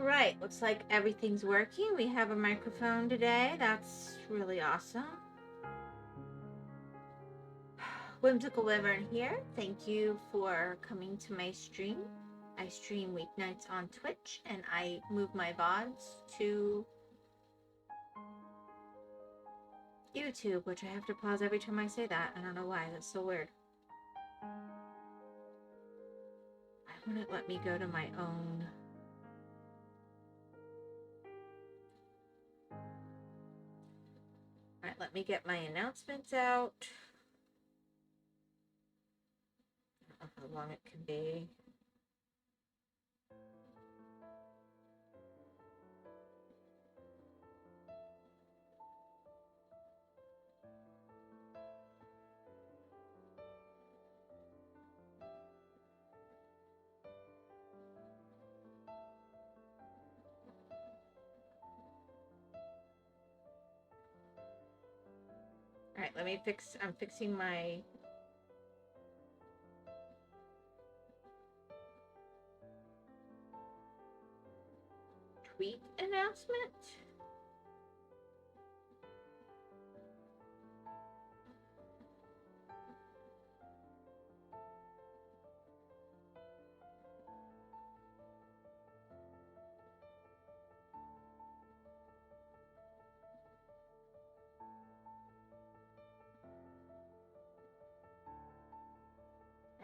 right, looks like everything's working. We have a microphone today. That's really awesome. WhymsicalWyvern here. Thank you for coming to my stream. I stream weeknights on Twitch, and I move my VODs to YouTube, which I have to pause every time I say that. I don't know why. That's so weird. Why wouldn't it let me go to my own? Alright, let me get my announcements out. I don't know how long it can be. Alright, let me fix, I'm fixing my tweet announcement.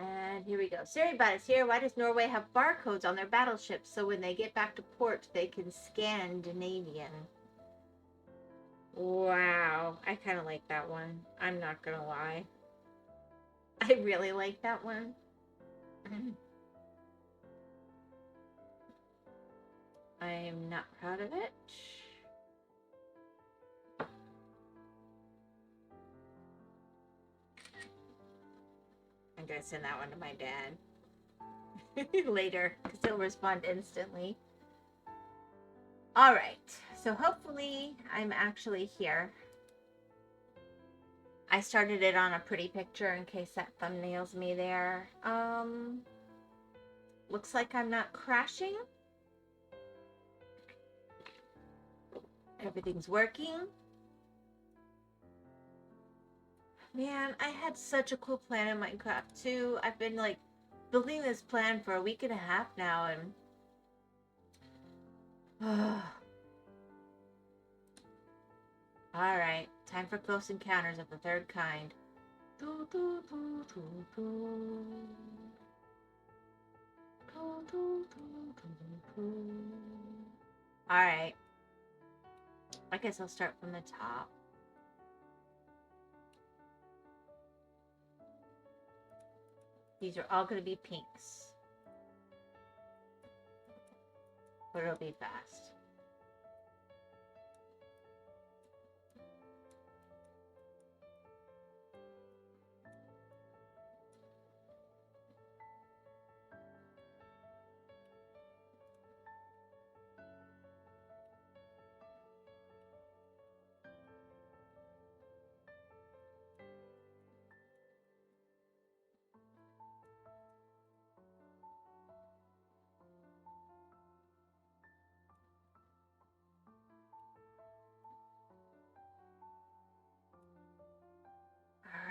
And here we go. Seribot is here. Why does Norway have barcodes on their battleships so when they get back to port they can Scandinavian? Wow. I kind of like that one. I'm not gonna lie. I really like that one. I'm not proud of it. I'm gonna send that one to my dad later because he'll respond instantly. All right, so hopefully I'm actually here. I started it on a pretty picture in case that thumbnails me there. Looks like I'm not crashing. Everything's working. Man, I had such a cool plan in Minecraft too. I've been like building this plan for a week and a half now, and alright, time for close encounters of the third kind. Alright. I guess I'll start from the top. These are all going to be pinks. But it'll be fast.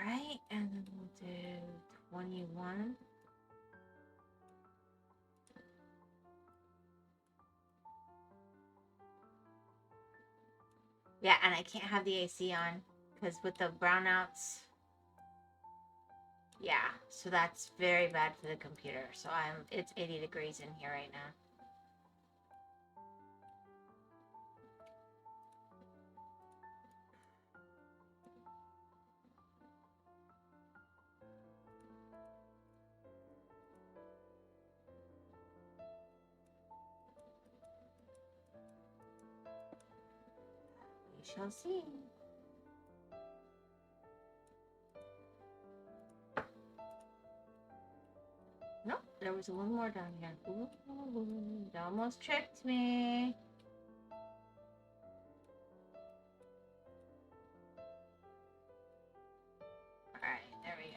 Alright, and then we'll do 21. Yeah, and I can't have the AC on because with the brownouts, yeah, so that's very bad for the computer. So it's 80 degrees in here right now. We shall see. Nope, there was a little more down here. Ooh, it almost tricked me. Alright, there we go.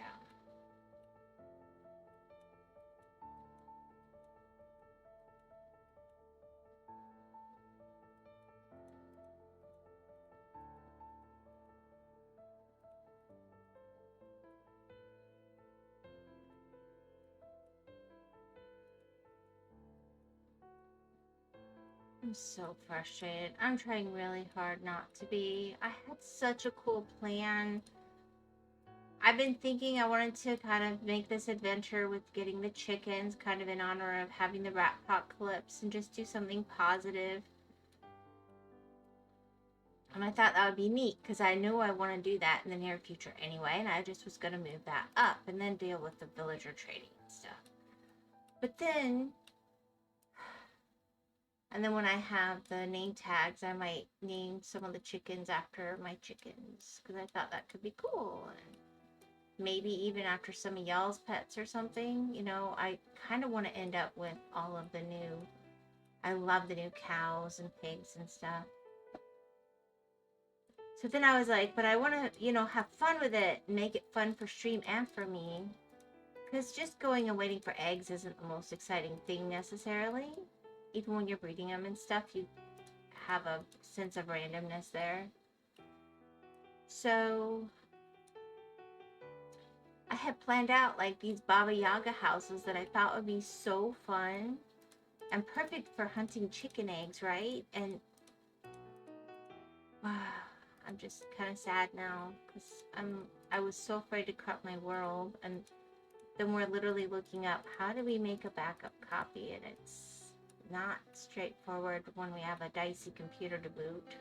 I'm so frustrated. I'm trying really hard not to be. I had such a cool plan. I've been thinking I wanted to kind of make this adventure with getting the chickens, kind of in honor of having the rat apocalypse, and just do something positive. And I thought that would be neat because I know I want to do that in the near future anyway, and I just was going to move that up and then deal with the villager trading and stuff. But then, and then when I have the name tags, I might name some of the chickens after my chickens because I thought that could be cool. And maybe even after some of y'all's pets or something. You know, I kind of want to end up with all of the new, I love the new cows and pigs and stuff. So then I was like, but I want to, you know, have fun with it, make it fun for stream and for me. Because just going and waiting for eggs isn't the most exciting thing necessarily. Even when you're breeding them and stuff, you have a sense of randomness there. So I had planned out like these Baba Yaga houses that I thought would be so fun and perfect for hunting chicken eggs, right? And I'm just kind of sad now because I was so afraid to corrupt my world, and then we're literally looking up how do we make a backup copy, and it's not straightforward when we have a dicey computer to boot.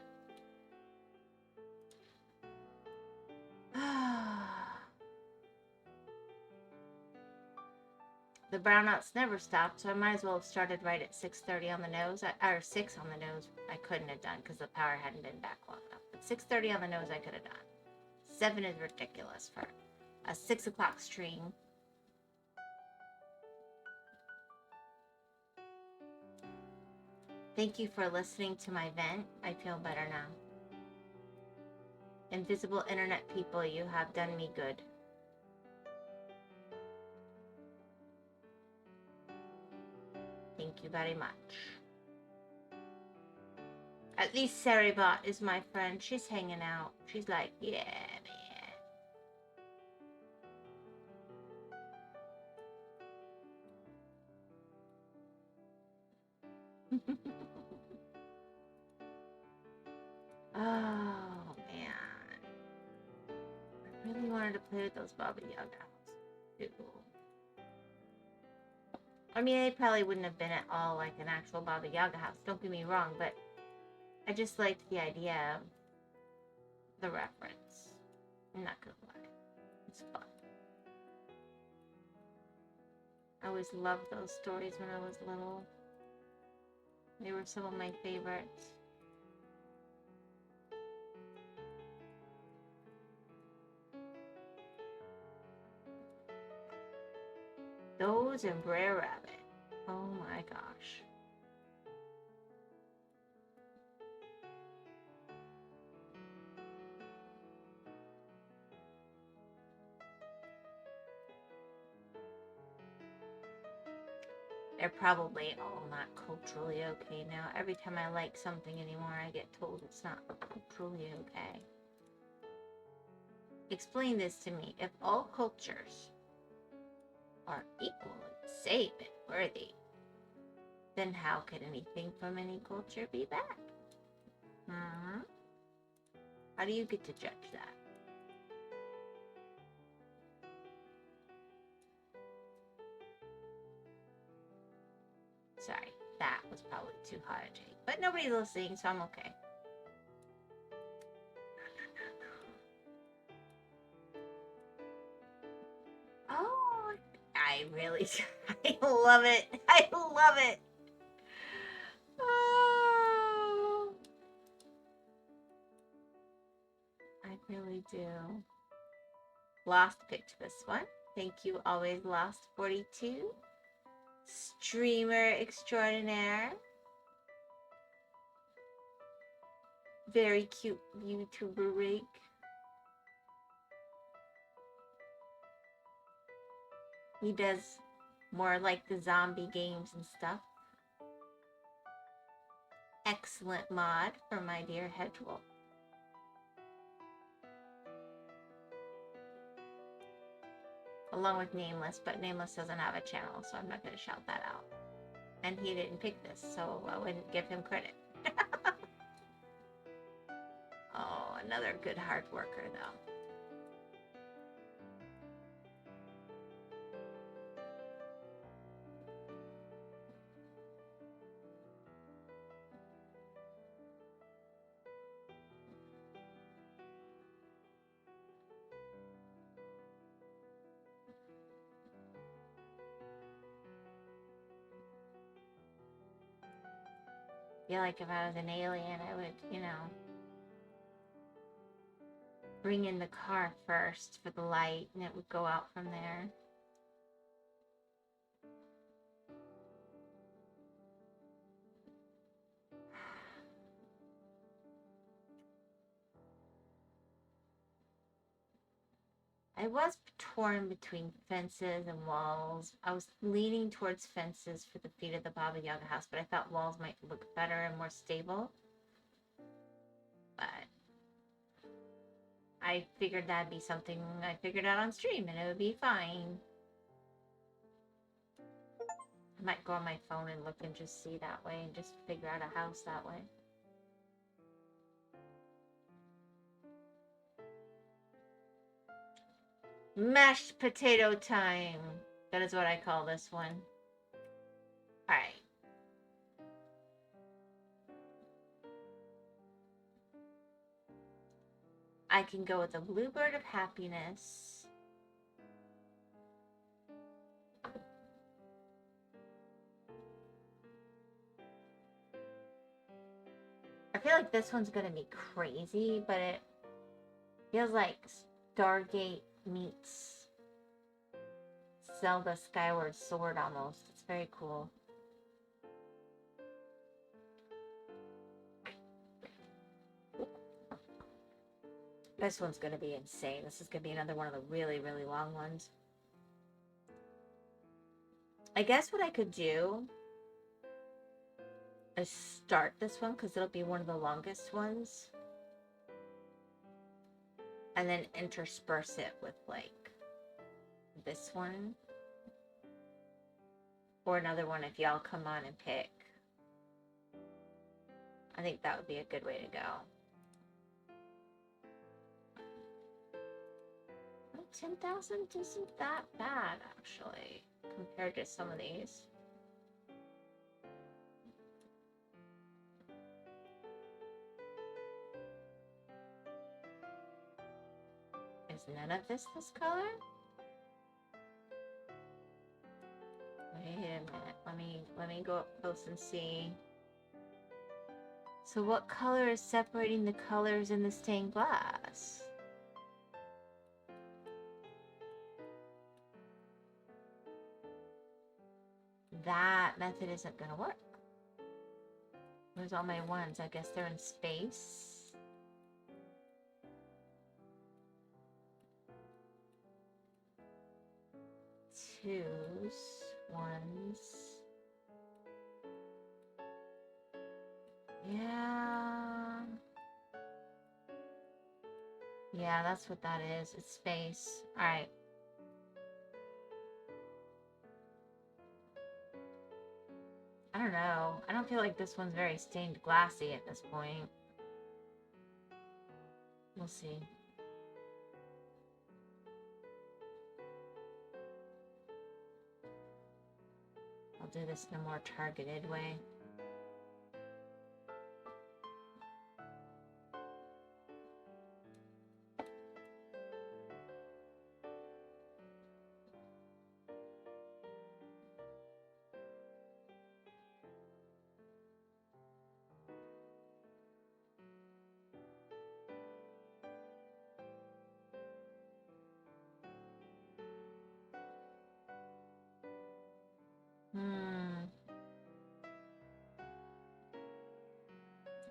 The brownouts never stopped, so I might as well have started right at 6:30 on the nose, or 6 on the nose. I couldn't have done because the power hadn't been back long enough. But 6:30 on the nose, I could have done. 7 is ridiculous for a 6 o'clock stream. Thank you for listening to my vent. I feel better now. Invisible internet people, you have done me good. Thank you very much. At least Saribot is my friend. She's hanging out. She's like, yeah, man. Oh, man. I really wanted to play with those Baba Yaga houses. I mean, they probably wouldn't have been at all like an actual Baba Yaga house. Don't get me wrong, but I just liked the idea of the reference. I'm not gonna lie. It's fun. I always loved those stories when I was little. They were some of my favorites. Those and Brer Rabbit. Oh my gosh. They're probably all not culturally okay now. Every time I like something anymore, I get told it's not culturally okay. Explain this to me. If all cultures are equally safe and worthy, then how could anything from any culture be bad? How do you get to judge that? Sorry, that was probably too hard to take. But nobody's listening, so I'm okay. Oh, I really, I love it. I love it. Oh, I really do. Lost picked this one. Thank you, always Lost42. Streamer extraordinaire. Very cute YouTuber rig. He does more like the zombie games and stuff. Excellent mod for my dear Hedgewolf. Along with Nameless, but Nameless doesn't have a channel, so I'm not going to shout that out. And he didn't pick this, so I wouldn't give him credit. Oh, another good hard worker, though. I feel like if I was an alien, I would, you know, bring in the car first for the light, and it would go out from there. I was torn between fences and walls. I was leaning towards fences for the feet of the Baba Yaga house, but I thought walls might look better and more stable. But I figured that'd be something I figured out on stream, and it would be fine. I might go on my phone and look and just see that way and just figure out a house that way. Mashed potato time. That is what I call this one. Alright. I can go with a bluebird of happiness. I feel like this one's gonna be crazy, but it feels like Stargate meets Zelda Skyward Sword almost. It's very cool. This one's gonna be insane. This is gonna be another one of the really, really long ones. I guess what I could do is start this one because it'll be one of the longest ones. And then intersperse it with like this one. Or another one if y'all come on and pick. I think that would be a good way to go. 10,000 isn't that bad, actually, compared to some of these. Is none of this color? Wait a minute. Let me go up close and see. So what color is separating the colors in the stained glass? That method isn't gonna work. Where's all my ones? I guess they're in space. Twos, ones. Yeah. Yeah, that's what that is. It's space. Alright. I don't know. I don't feel like this one's very stained glassy at this point. We'll see. I'll do this in a more targeted way.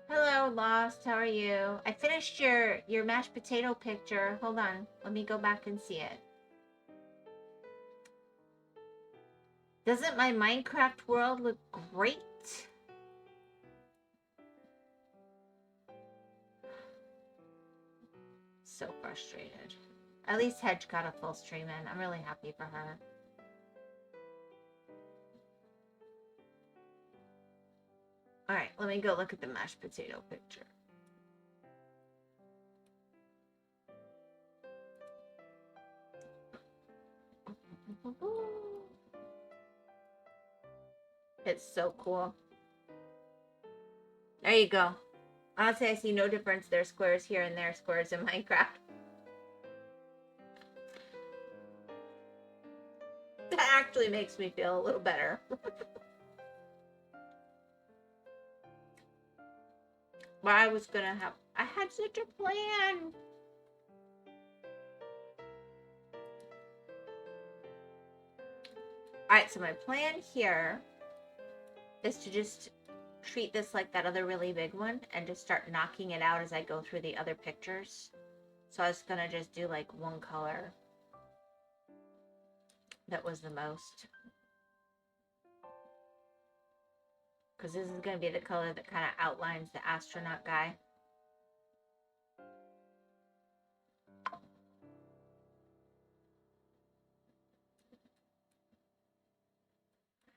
Hello, Lost. How are you? I finished your mashed potato picture. Hold on. Let me go back and see it. Doesn't my Minecraft world look great? So frustrated. At least Hedge got a full stream in. I'm really happy for her. Alright, let me go look at the mashed potato picture. It's so cool. There you go. Honestly, I see no difference. There's squares here and there, squares in Minecraft. That actually makes me feel a little better. But I was gonna have... I had such a plan. Alright, so my plan here is to just treat this like that other really big one and just start knocking it out as I go through the other pictures. So I was gonna just do like one color that was the most. Because this is gonna be the color that kind of outlines the astronaut guy.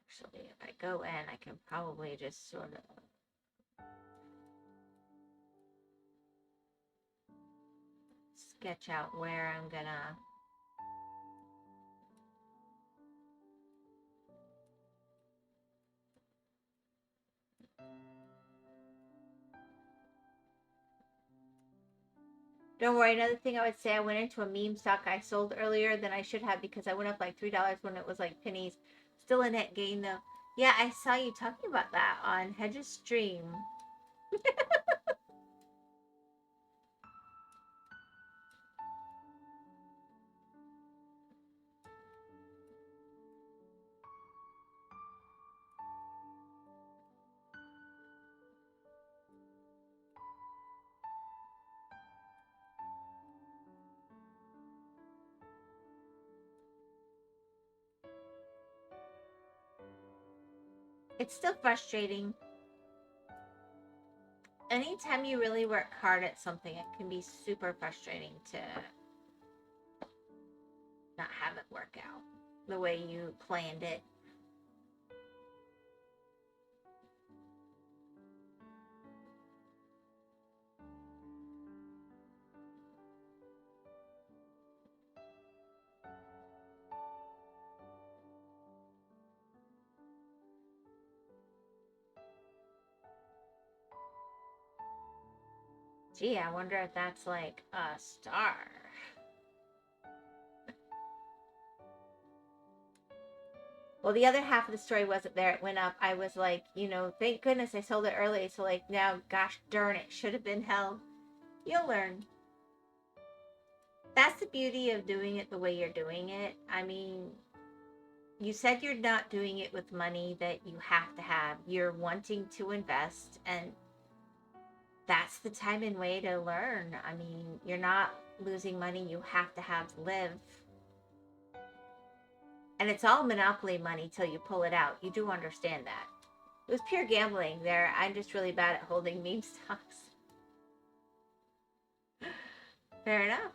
Actually, if I go in, I can probably just sort of sketch out where I'm gonna... Don't worry, another thing I would say, I went into a meme stock I sold earlier than I should have because I went up like $3 when it was like pennies. Still a net gain though. Yeah, I saw you talking about that on Hedge's stream. It's still frustrating. Anytime you really work hard at something, it can be super frustrating to not have it work out the way you planned it. Gee, I wonder if that's like a star. Well, the other half of the story wasn't there. It went up. I was like, you know, thank goodness I sold it early. So like now, gosh darn it, should have been held. You'll learn. That's the beauty of doing it the way you're doing it. I mean, you said you're not doing it with money that you have to have. You're wanting to invest, and that's the time and way to learn. I mean, you're not losing money you have to live. And it's all monopoly money till you pull it out. You do understand that. It was pure gambling there. I'm just really bad at holding meme stocks. Fair enough.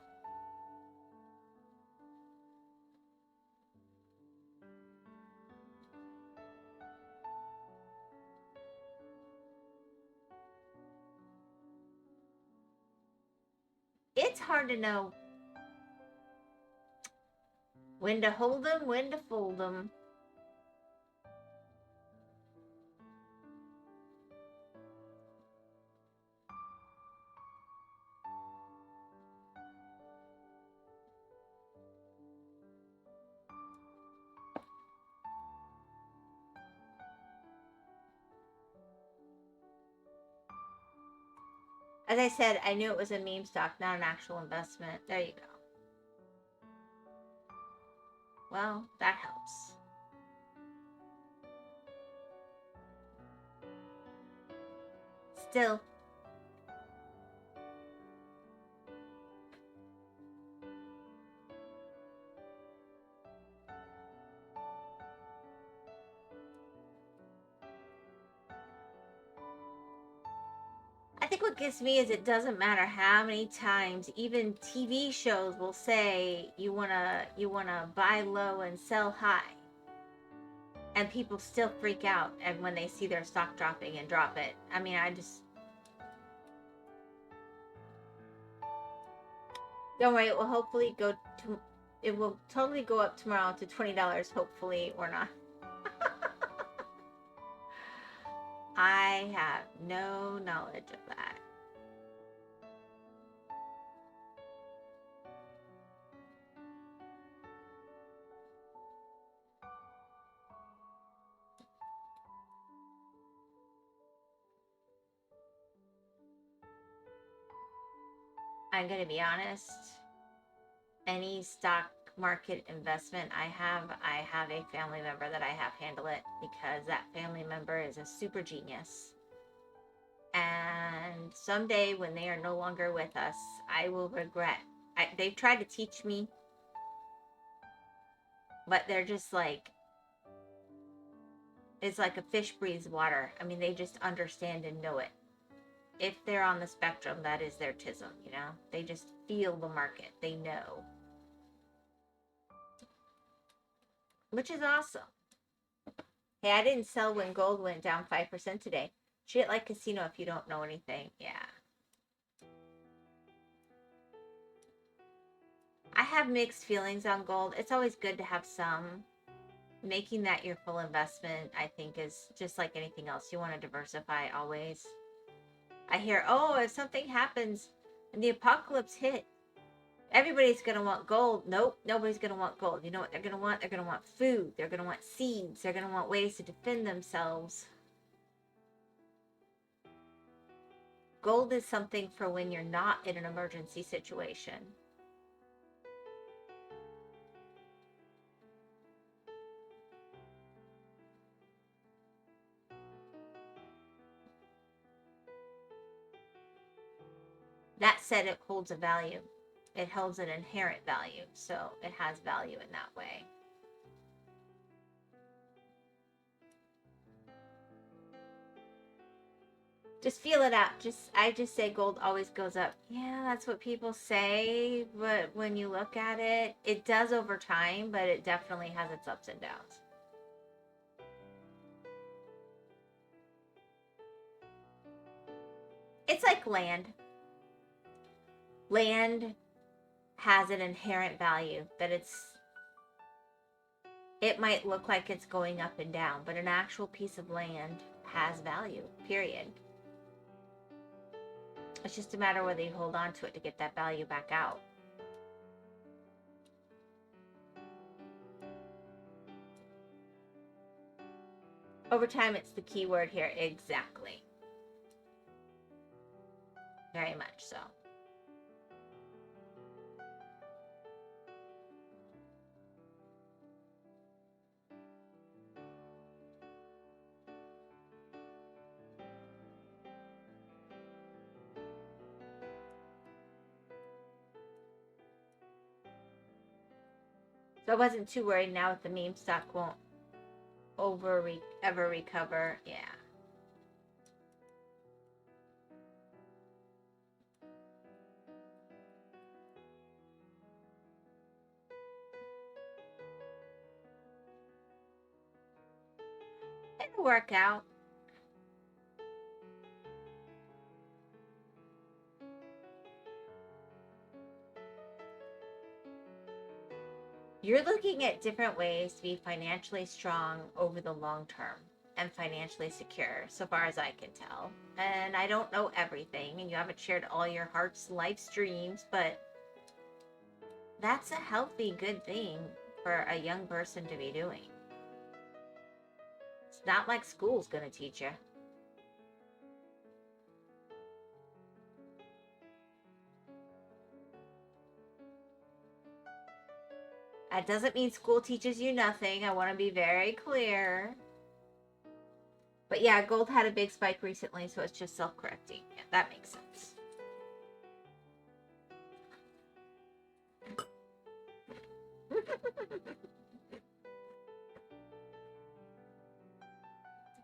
It's hard to know when to hold them, when to fold them. As I said, I knew it was a meme stock, not an actual investment. There you go. Well, that helps. Still. I think what gets me is it doesn't matter how many times, even TV shows will say you wanna buy low and sell high. And people still freak out and when they see their stock dropping and drop it. I mean, I just... Don't worry, it will hopefully go to... It will totally go up tomorrow to $20, hopefully, or not. I have no knowledge of that. I'm going to be honest. Any stock market investment I have a family member that I have handle it because that family member is a super genius. And someday when they are no longer with us, I will regret. They've tried to teach me, but they're just like, it's like a fish breathes water. I mean, they just understand and know it. If they're on the spectrum, that is their tism, you know? They just feel the market. They know. Which is awesome. Hey, I didn't sell when gold went down 5% today. Treat it like casino if you don't know anything. Yeah. I have mixed feelings on gold. It's always good to have some. Making that your full investment, I think, is just like anything else. You want to diversify always. I hear, oh, if something happens and the apocalypse hit, everybody's going to want gold. Nope, nobody's going to want gold. You know what they're going to want? They're going to want food. They're going to want seeds. They're going to want ways to defend themselves. Gold is something for when you're not in an emergency situation. That said, it holds a value. It holds an inherent value, so it has value in that way. Just feel it out. I just say gold always goes up. Yeah, that's what people say, but when you look at it, it does over time, but it definitely has its ups and downs. It's like land. Land has an inherent value that it might look like it's going up and down, but an actual piece of land has value, period. It's just a matter whether you hold on to it to get that value back out. Over time, it's the key word here. Exactly. Very much so. So I wasn't too worried now if the meme stock won't ever recover. Yeah. It'll work out. You're looking at different ways to be financially strong over the long term and financially secure, so far as I can tell. And I don't know everything, and you haven't shared all your heart's life dreams, but that's a healthy, good thing for a young person to be doing. It's not like school's going to teach you. That doesn't mean school teaches you nothing. I want to be very clear. But yeah, gold had a big spike recently, so it's just self-correcting. Yeah, that makes sense.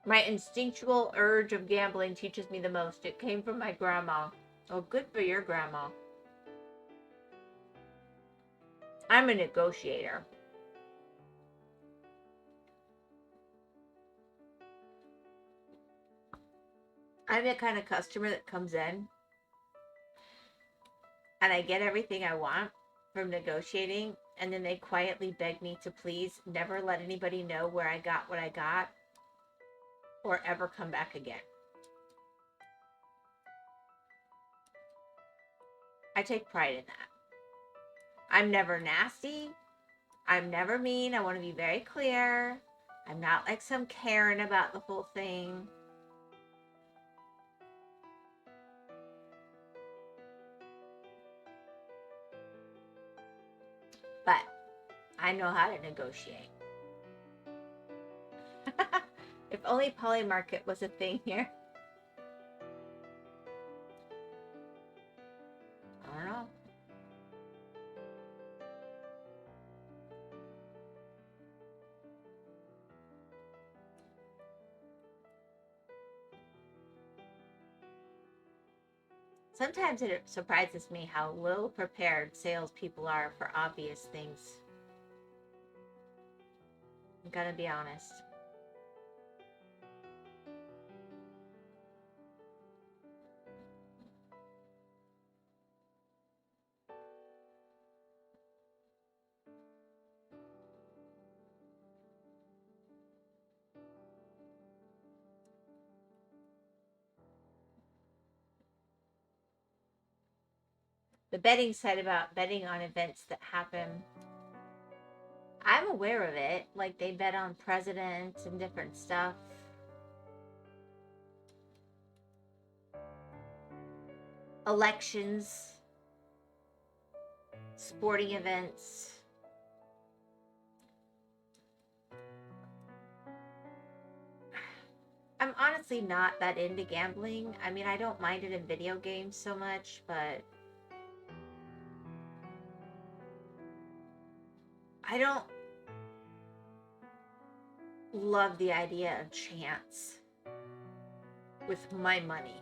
My instinctual urge of gambling teaches me the most. It came from my grandma. Oh, good for your grandma. I'm a negotiator. I'm the kind of customer that comes in and I get everything I want from negotiating, and then they quietly beg me to please never let anybody know where I got what I got or ever come back again. I take pride in that. I'm never nasty. I'm never mean. I want to be very clear. I'm not like some Karen about the whole thing. But I know how to negotiate. If only Poly Market was a thing here. I don't know. Sometimes it surprises me how little prepared salespeople are for obvious things. I'm gonna be honest. The betting site about betting on events that happen, I'm aware of it. Like they bet on presidents and different stuff. Elections, sporting events. I'm honestly not that into gambling. I mean, I don't mind it in video games so much, but I don't love the idea of chance with my money.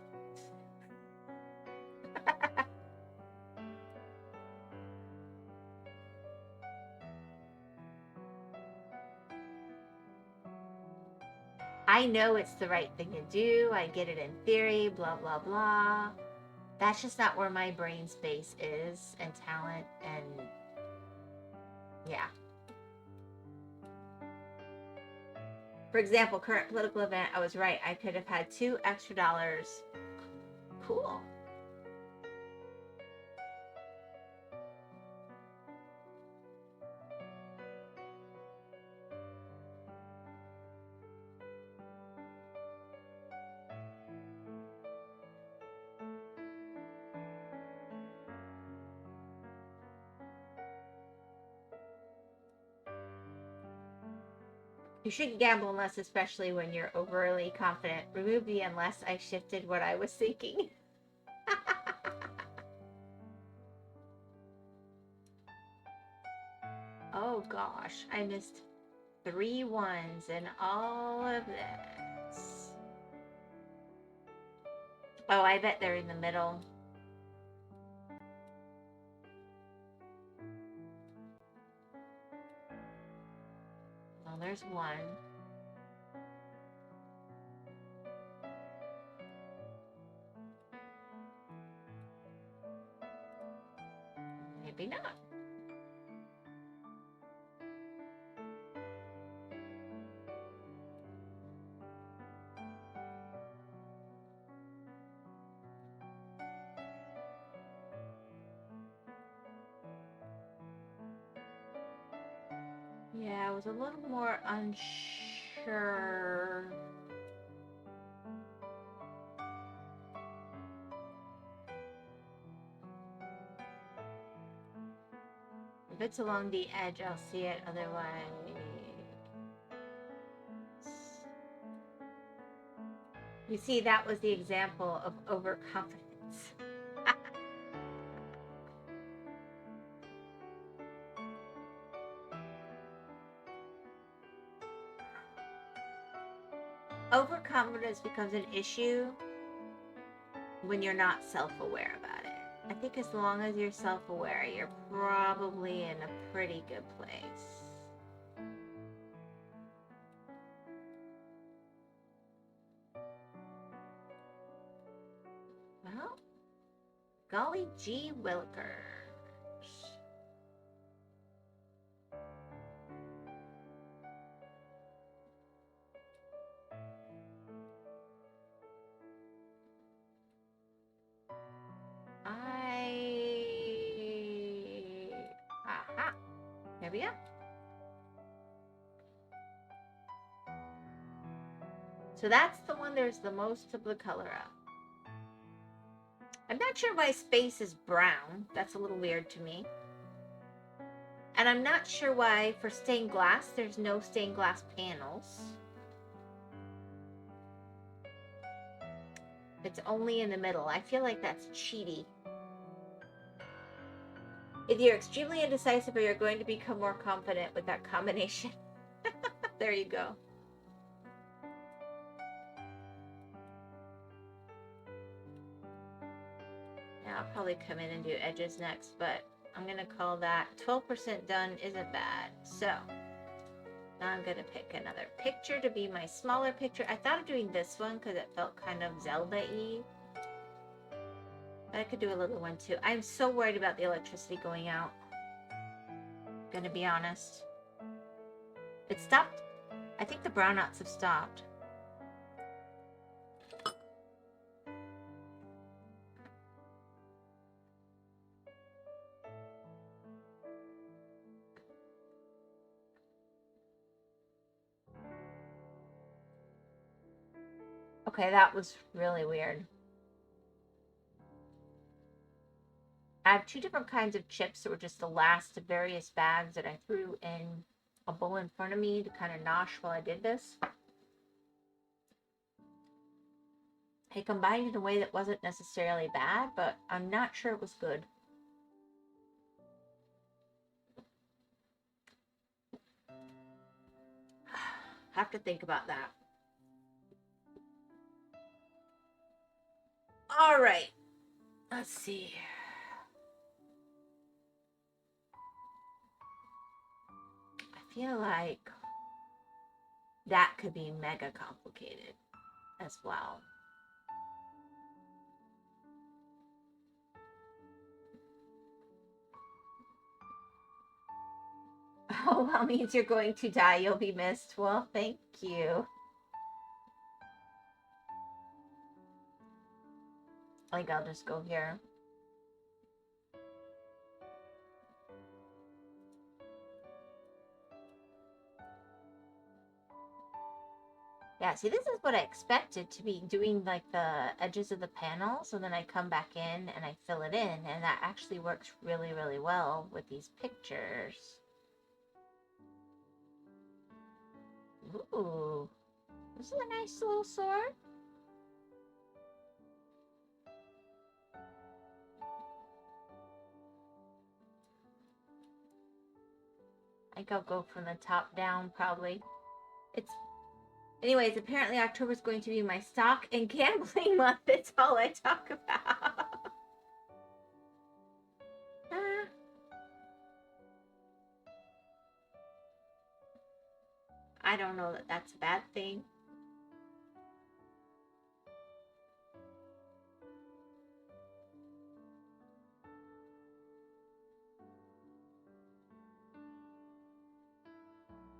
I know it's the right thing to do. I get it in theory, blah, blah, blah. That's just not where my brain space is and talent, and yeah. For example, current political event, I was right. I could have had $2 extra. Cool. You shouldn't gamble unless, especially when you're overly confident. Remove the unless I shifted what I was thinking. Oh gosh, I missed 3 ones in all of this. Oh, I bet they're in the middle. Well, there's one. Maybe not. Yeah, I was a little more unsure. If it's along the edge, I'll see it. Otherwise, you see, that was the example of overconfidence. Overconfidence becomes an issue when you're not self-aware about it. I think as long as you're self-aware, you're probably in a pretty good place. Golly gee willikers. Aha. There we go. So that's the one there's the most of the color of. I'm not sure why space is brown. That's a little weird to me. And I'm not sure why for stained glass there's no stained glass panels. It's only in the middle. I feel like that's cheaty. If you're extremely indecisive or you're going to become more confident with that combination. There you go. Yeah, I'll probably come in and do edges next, but I'm going to call that 12% done isn't bad. So now I'm going to pick another picture to be my smaller picture. I thought of doing this one because it felt kind of Zelda-y. But I could do a little one too. I'm so worried about the electricity going out. I'm gonna be honest. It stopped. I think the brownouts have stopped. Okay, that was really weird. I have two different kinds of chips that were just the last of various bags that I threw in a bowl in front of me to kind of nosh while I did this. I combined in a way that wasn't necessarily bad, but I'm not sure it was good. Have to think about that. All right, let's see. I feel like that could be mega complicated as well. Oh, well, means you're going to die. You'll be missed. Well, thank you. I think I'll just go here. Yeah, see, this is what I expected to be doing, like the edges of the panels, and then I come back in and I fill it in, and that actually works really, really well with these pictures. Ooh, this is a nice little sword. I think I'll go from the top down, probably. Anyways, apparently October is going to be my stock and gambling month. That's all I talk about. I don't know that that's a bad thing.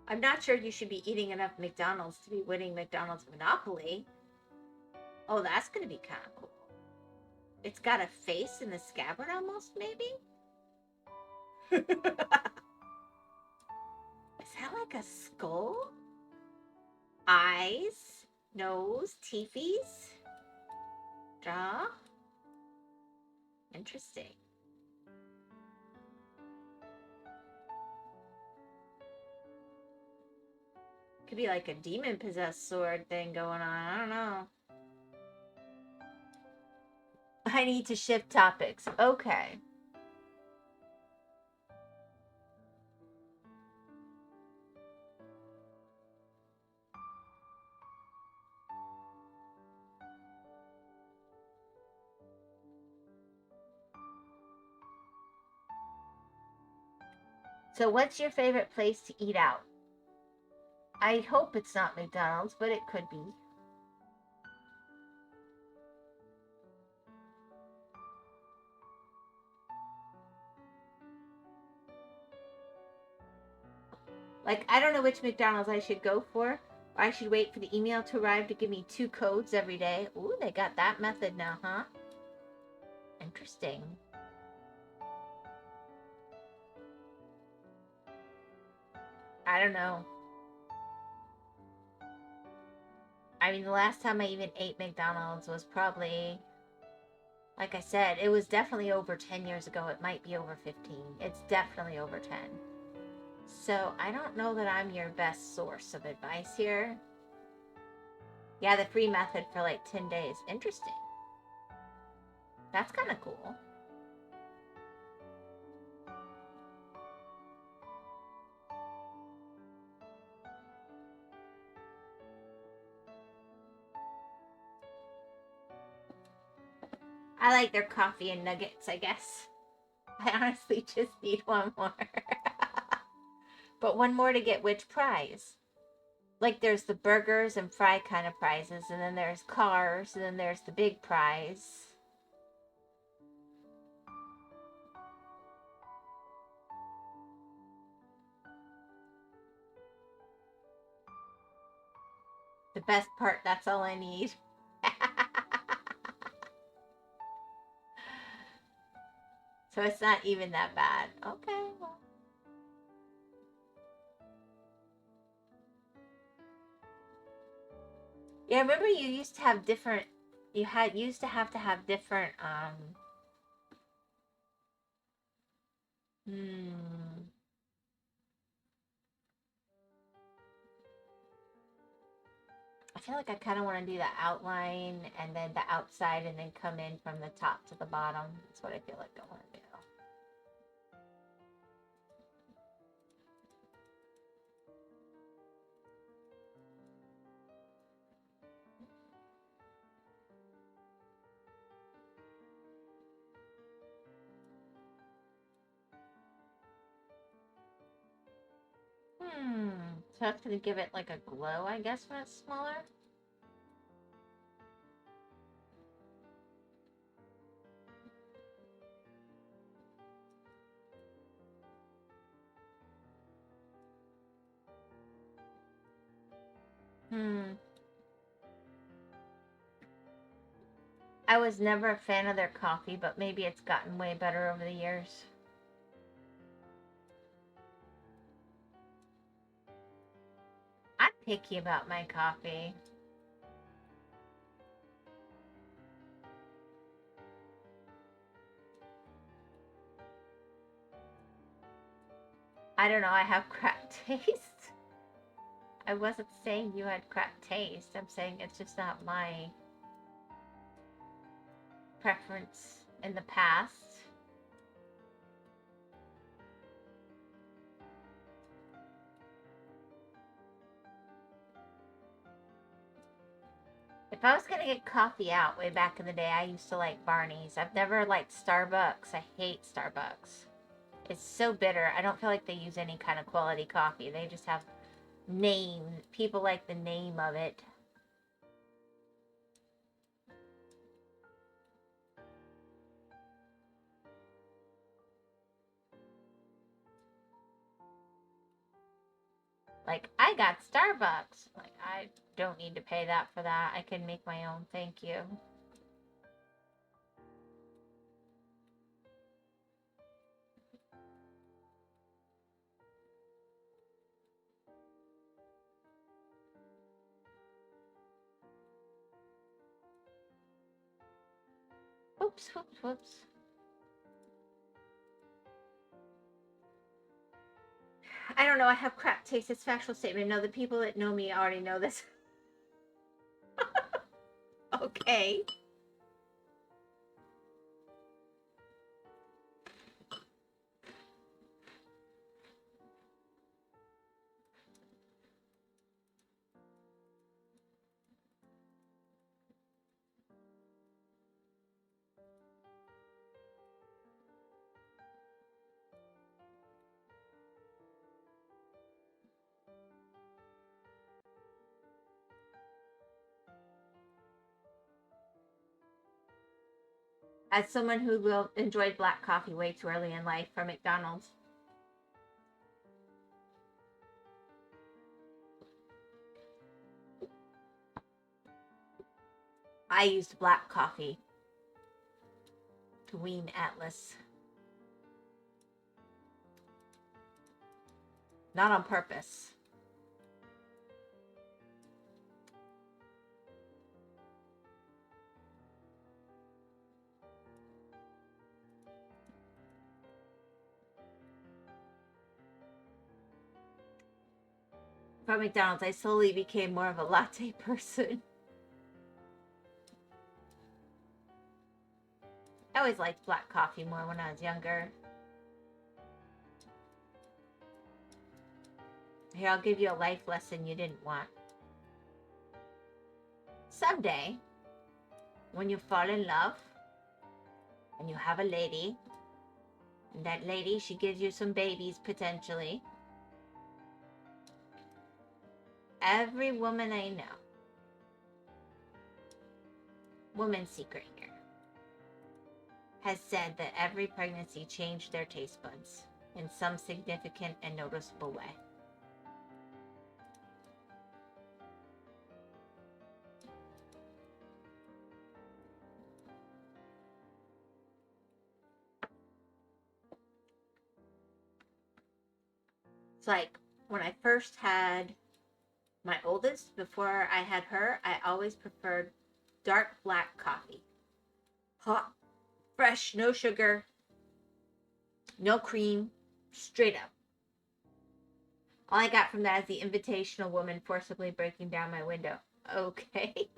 I'm not sure you should be eating enough McDonald's to be winning McDonald's Monopoly. Oh, that's going to be kind of cool. It's got a face in the scabbard almost, maybe? Is that like a skull? Eyes, nose, teethies, jaw. Interesting. Could be like a demon-possessed sword thing going on. I don't know. I need to shift topics. Okay. So what's your favorite place to eat out? I hope it's not McDonald's, but it could be. Like, I don't know which McDonald's I should go for. Or I should wait for the email to arrive to give me 2 codes every day. Ooh, they got that method now, huh? Interesting. I don't know. I mean, the last time I even ate McDonald's was probably, like I said, it was definitely over 10 years ago. It might be over 15. It's definitely over 10. So I don't know that I'm your best source of advice here. Yeah, the free method for like 10 days. Interesting. That's kind of cool. I like their coffee and nuggets, I guess. I honestly just need one more. But one more to get which prize? Like there's the burgers and fry kind of prizes, and then there's cars, and then there's the big prize. The best part, that's all I need. So it's not even that bad. Okay, well. Yeah, remember you used to have different, used to have different, I feel like I kind of want to do the outline and then the outside and then come in from the top to the bottom. That's what I feel like I want to do. So that's going to give it like a glow, I guess, when it's smaller. I was never a fan of their coffee, but maybe it's gotten way better over the years. I'm picky about my coffee. I don't know, I have crap taste. I wasn't saying you had crap taste. I'm saying it's just not my preference in the past. If I was gonna get coffee out way back in the day, I used to like Barney's. I've never liked Starbucks. I hate Starbucks. It's so bitter. I don't feel like they use any kind of quality coffee. They just have name. People like the name of it. Like, I got Starbucks. Like, I don't need to pay that for that. I can make my own. Thank you. Whoops, whoops, whoops. I don't know. I have crap taste. It's factual statement. No, the people that know me already know this. Okay. As someone who enjoyed black coffee way too early in life from McDonald's. I used black coffee to wean Atlas. Not on purpose. From McDonald's, I slowly became more of a latte person. I always liked black coffee more when I was younger. Here, I'll give you a life lesson you didn't want. Someday, when you fall in love, and you have a lady, and that lady, she gives you some babies, potentially. Every woman I know, woman's secret here, has said that every pregnancy changed their taste buds in some significant and noticeable way. It's like when I first had my oldest, before I had her, I always preferred dark black coffee. Hot, fresh, no sugar, no cream, straight up. All I got from that is the invitational woman forcibly breaking down my window. Okay.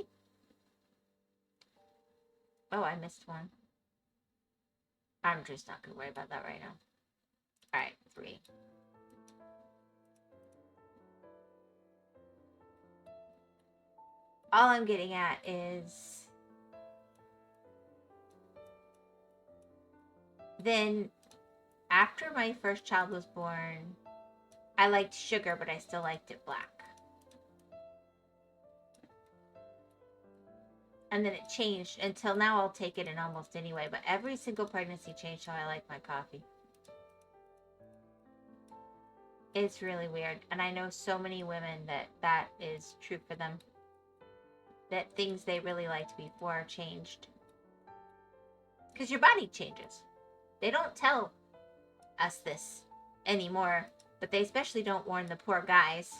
Oh, I missed one. I'm just not going to worry about that right now. Alright, 3. All I'm getting at is then after my first child was born, I liked sugar, but I still liked it black. And then it changed until now I'll take it in almost any way, but every single pregnancy changed how I like my coffee. It's really weird. And I know so many women that is true for them. That things they really liked before changed. Because your body changes. They don't tell us this anymore, but they especially don't warn the poor guys.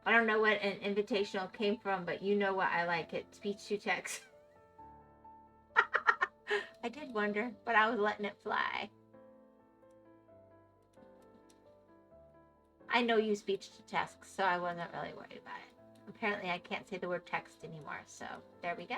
I don't know what an invitational came from, but you know what I like it. Speech to text. I did wonder, but I was letting it fly. I know you speech to text, so I wasn't really worried about it. Apparently I can't say the word text anymore, so there we go.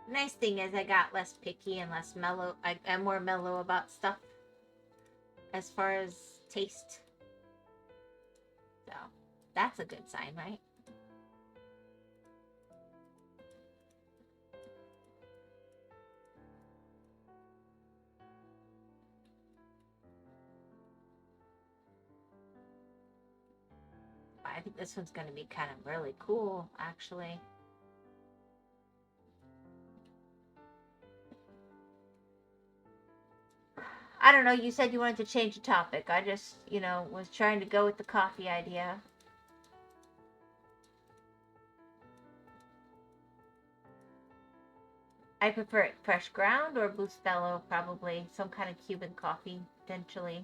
Nice thing is I got less picky and less mellow. I'm more mellow about stuff as far as taste. So that's a good sign, right? I think this one's going to be kind of really cool, actually. I don't know, you said you wanted to change the topic. I just, was trying to go with the coffee idea. I prefer it fresh ground or Bustelo, probably. Some kind of Cuban coffee, potentially.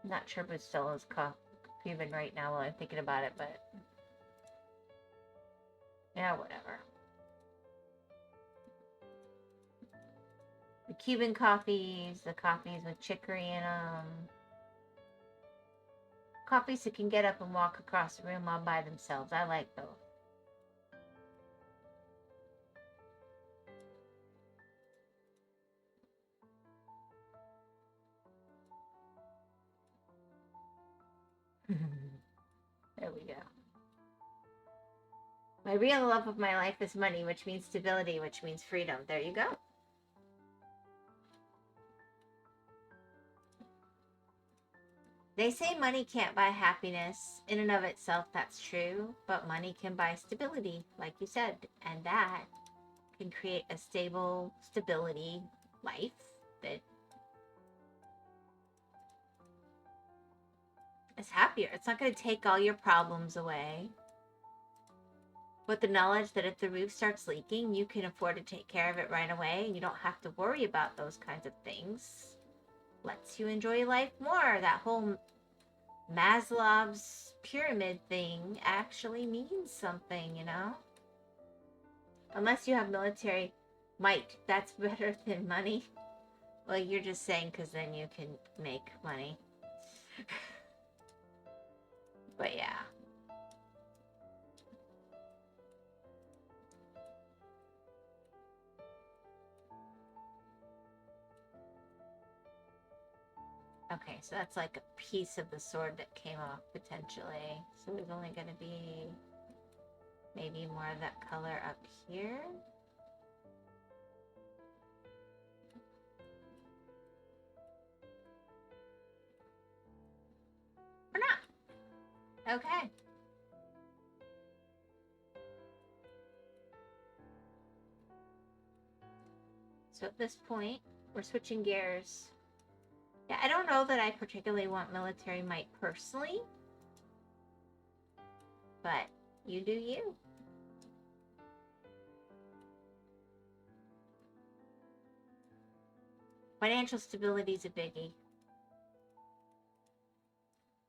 I'm not sure Bustelo's Cuban right now while I'm thinking about it, but yeah, whatever. The Cuban coffees, the coffees with chicory in them. Coffees that can get up and walk across the room all by themselves. I like those. There we go. My real love of my life is money, which means stability, which means freedom. There you go. They say money can't buy happiness. In and of itself, that's true. But money can buy stability, like you said. And that can create a stability life that is happier. It's not going to take all your problems away. With the knowledge that if the roof starts leaking, you can afford to take care of it right away. And you don't have to worry about those kinds of things. Lets you enjoy life more. That whole Maslow's pyramid thing actually means something, you know? Unless you have military might, that's better than money. Well, you're just saying because then you can make money. But yeah. Okay, so that's like a piece of the sword that came off potentially. So there's only going to be maybe more of that color up here. Or not. Okay. So at this point, we're switching gears. Yeah, I don't know that I particularly want military might personally. But you do you. Financial stability is a biggie.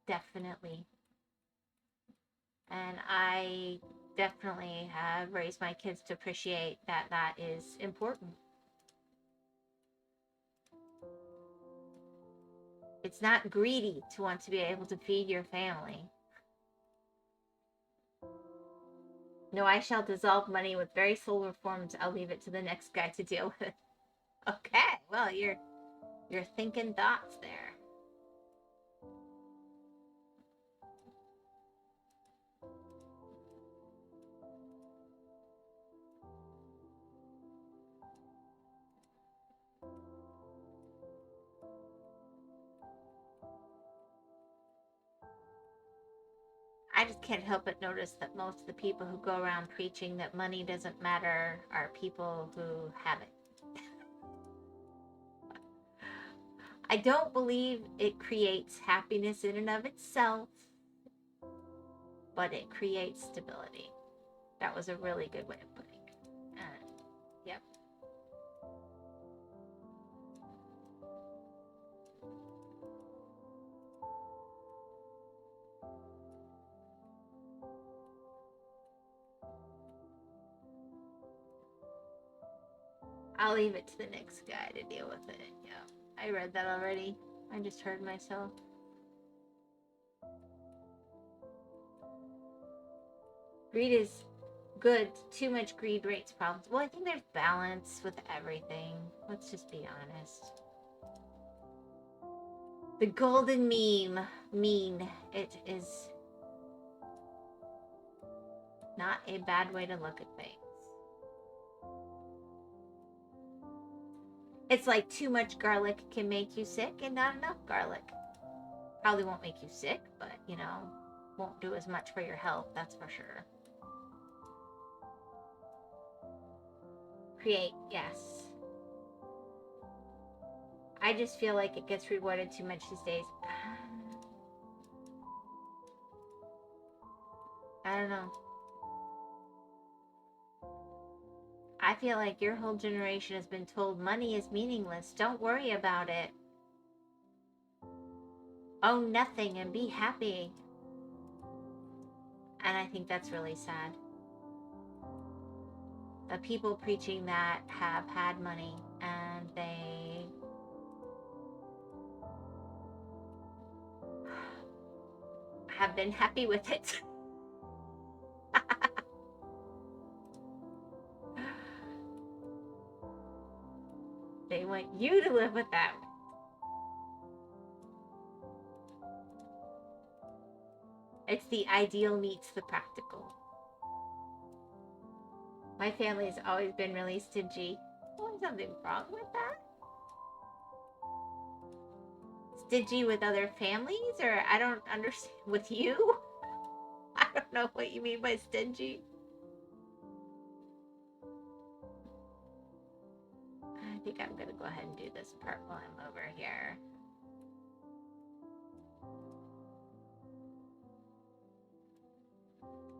Definitely. And I definitely have raised my kids to appreciate that that is important. It's not greedy to want to be able to feed your family. No, I shall dissolve money with very slow reforms. I'll leave it to the next guy to deal with. Okay, well, you're thinking thoughts there. I just can't help but notice that most of the people who go around preaching that money doesn't matter are people who have it. I don't believe it creates happiness in and of itself, but it creates stability. That was a really good way of putting it. Yep. I'll leave it to the next guy to deal with it. Yeah. I read that already. I just heard myself. Greed is good. Too much greed rates problems. Well, I think there's balance with everything. Let's just be honest. The golden meme. Mean. It is not a bad way to look at things. It's like too much garlic can make you sick and not enough garlic. Probably won't make you sick, but, you know, won't do as much for your health, that's for sure. Create, yes. I just feel like it gets rewarded too much these days. I don't know. I feel like your whole generation has been told money is meaningless. Don't worry about it. Own nothing and be happy. And I think that's really sad. The people preaching that have had money and they have been happy with it. They want you to live with that. It's the ideal meets the practical. My family's always been really stingy. Oh, there's something wrong with that? Stingy with other families? Or I don't understand. With you? I don't know what you mean by stingy. I think I'm going to go ahead and do this part while I'm over here.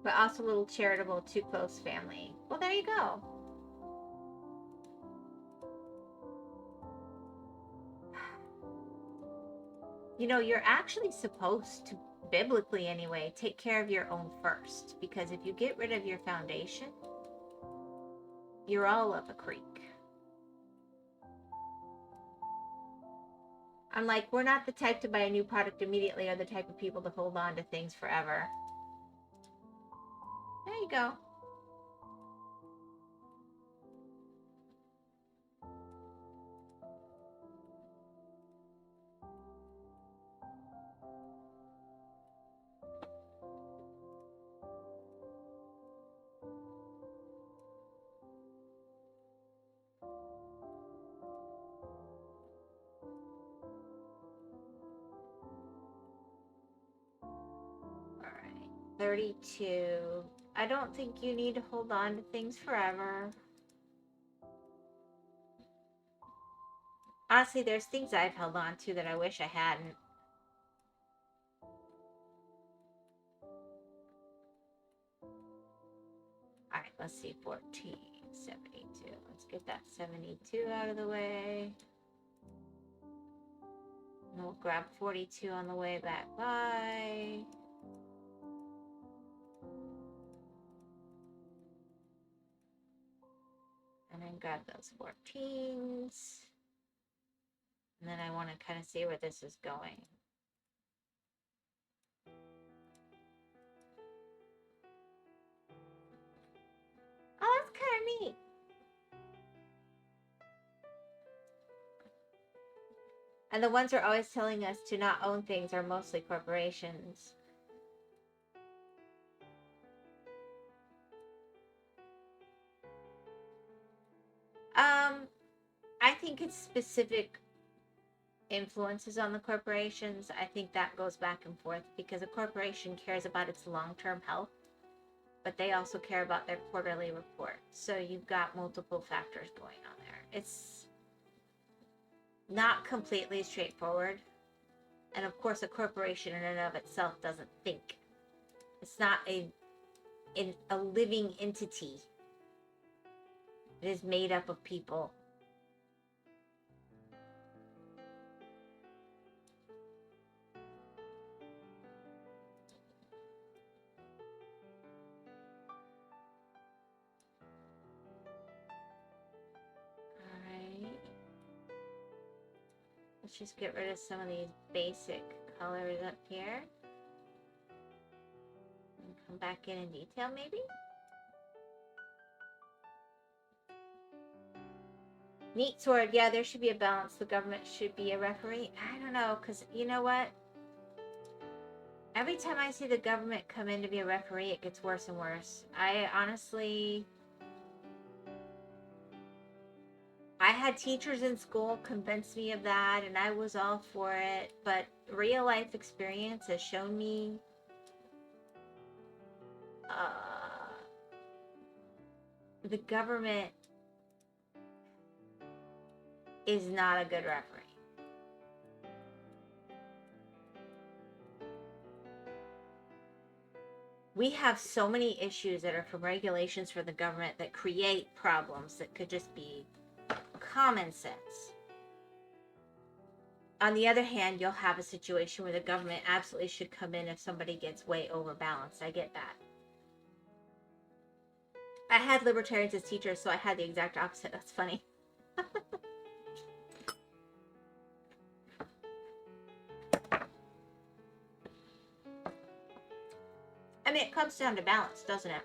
But also a little charitable, too close family. Well, there you go. You know, you're actually supposed to, biblically anyway, take care of your own first. Because if you get rid of your foundation, you're all up a creek. I'm like, we're not the type to buy a new product immediately or the type of people to hold on to things forever. There you go. Alright, 32. I don't think you need to hold on to things forever. Honestly, there's things I've held on to that I wish I hadn't. Alright, let's see, 14, 72. Let's get that 72 out of the way. And we'll grab 42 on the way back by. And then grab those 14s. And then I want to kind of see where this is going. Oh, that's kind of neat. And the ones who are always telling us to not own things are mostly corporations. I think it's specific influences on the corporations. I think that goes back and forth because a corporation cares about its long-term health, but they also care about their quarterly report. So you've got multiple factors going on there. It's not completely straightforward. And of course, a corporation in and of itself doesn't think. It's not a living entity. It is made up of people. Alright. Let's just get rid of some of these basic colors up here. And come back in detail, maybe? Neat sword. Yeah, there should be a balance. The government should be a referee. I don't know, because you know what? Every time I see the government come in to be a referee, it gets worse and worse. I honestly... I had teachers in school convince me of that, and I was all for it. But real life experience has shown me the government is not a good referee. We have so many issues that are from regulations for the government that create problems that could just be common sense. On the other hand, you'll have a situation where the government absolutely should come in if somebody gets way overbalanced. I get that. I had libertarians as teachers, so I had the exact opposite. That's funny. I mean, it comes down to balance, doesn't it?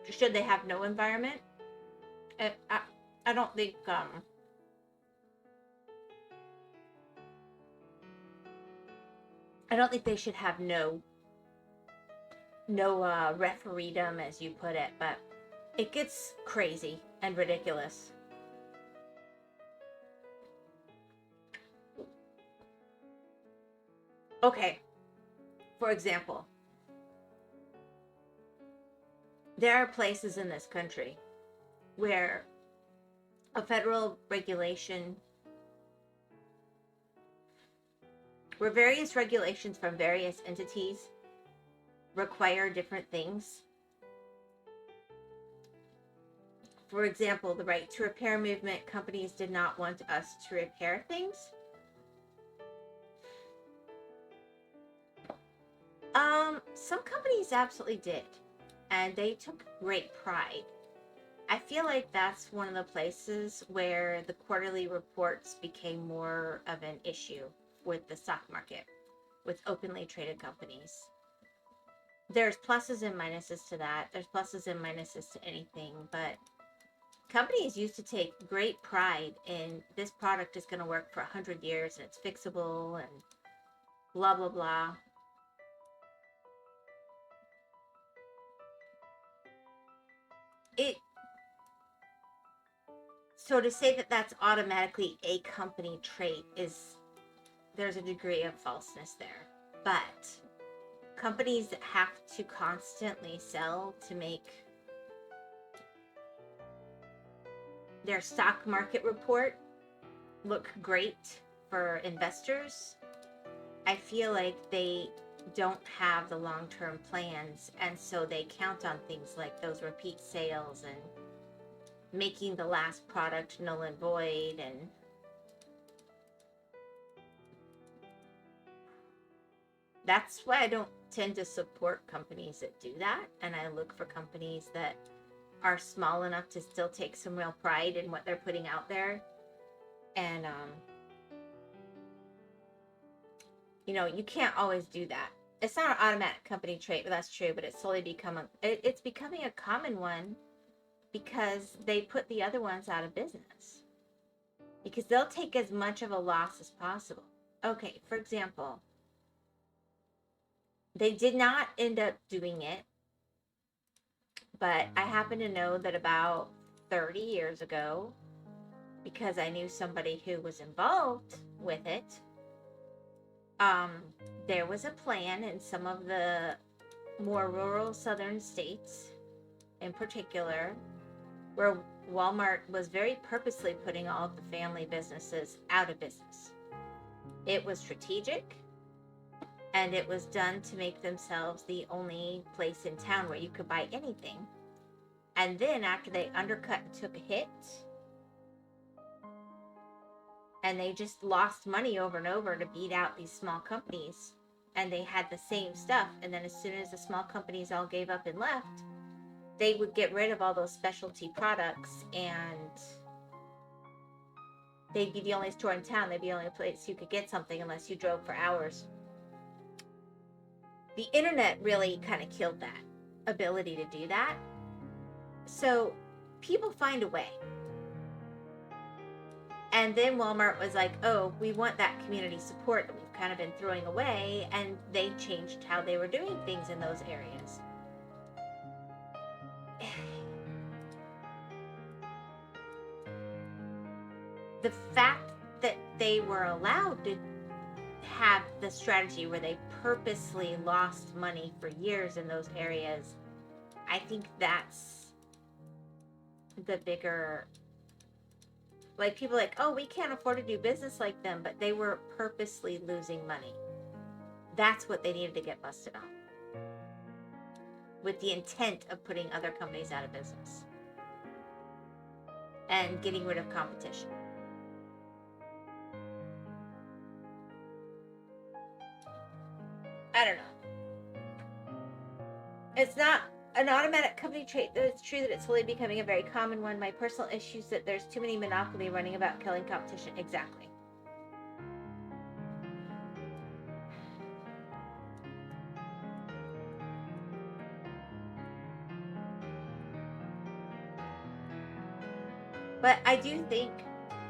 Should they have no environment? I don't think, I don't think they should have no refereedom, as you put it, but It gets crazy and ridiculous. Okay, for example, there are places in this country where a federal regulation, where various regulations from various entities require different things. For example, the right to repair movement, companies did not want us to repair things. Some companies absolutely did, and they took great pride. I feel like that's one of the places where the quarterly reports became more of an issue with the stock market, with openly traded companies. There's pluses and minuses to that. There's pluses and minuses to anything, but companies used to take great pride in this product is going to work for 100 years and it's fixable and blah, blah, blah. So to say that that's automatically a company trait there's a degree of falseness there. But companies that have to constantly sell to make their stock market report look great for investors, I feel like they don't have the long-term plans, and so they count on things like those repeat sales and making the last product null and void. And that's why I don't tend to support companies that do that, and I look for companies that are small enough to still take some real pride in what they're putting out there. And you can't always do that. It's not an automatic company trait, but that's true. But it's slowly it's becoming a common one because they put the other ones out of business. Because they'll take as much of a loss as possible. Okay, for example, they did not end up doing it, but I happen to know that about 30 years ago, because I knew somebody who was involved with it, there was a plan in some of the more rural southern states in particular, where Walmart was very purposely putting all of the family businesses out of business. It was strategic, and it was done to make themselves the only place in town where you could buy anything. And then after they undercut and took a hit, and they just lost money over and over to beat out these small companies, and they had the same stuff, and then as soon as the small companies all gave up and left, they would get rid of all those specialty products, and they'd be the only store in town. They'd be the only place you could get something unless you drove for hours. The internet really kind of killed that ability to do that. So people find a way. And then Walmart was like, oh, we want that community support that we've kind of been throwing away. And they changed how they were doing things in those areas. The fact that they were allowed to have the strategy where they purposely lost money for years in those areas, I think that's the bigger... Like, people are like, oh, we can't afford to do business like them, but they were purposely losing money. That's what they needed to get busted on, with the intent of putting other companies out of business and getting rid of competition. I don't know. It's not an automatic company trait, though it's true that it's slowly becoming a very common one. My personal issue is that there's too many monopoly running about killing competition. Exactly. But I do think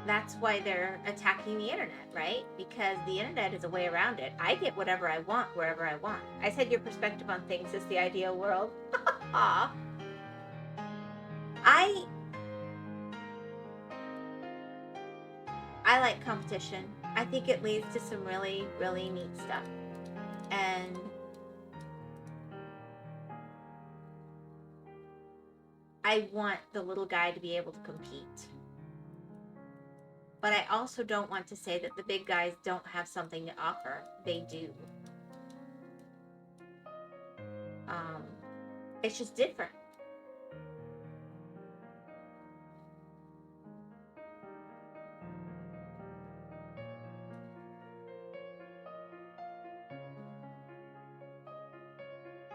that's why they're attacking the internet, right? Because the internet is a way around it. I get whatever I want, wherever I want. I said your perspective on things is the ideal world. I like competition. I think it leads to some really, really neat stuff. And I want the little guy to be able to compete. But I also don't want to say that the big guys don't have something to offer. They do. It's just different.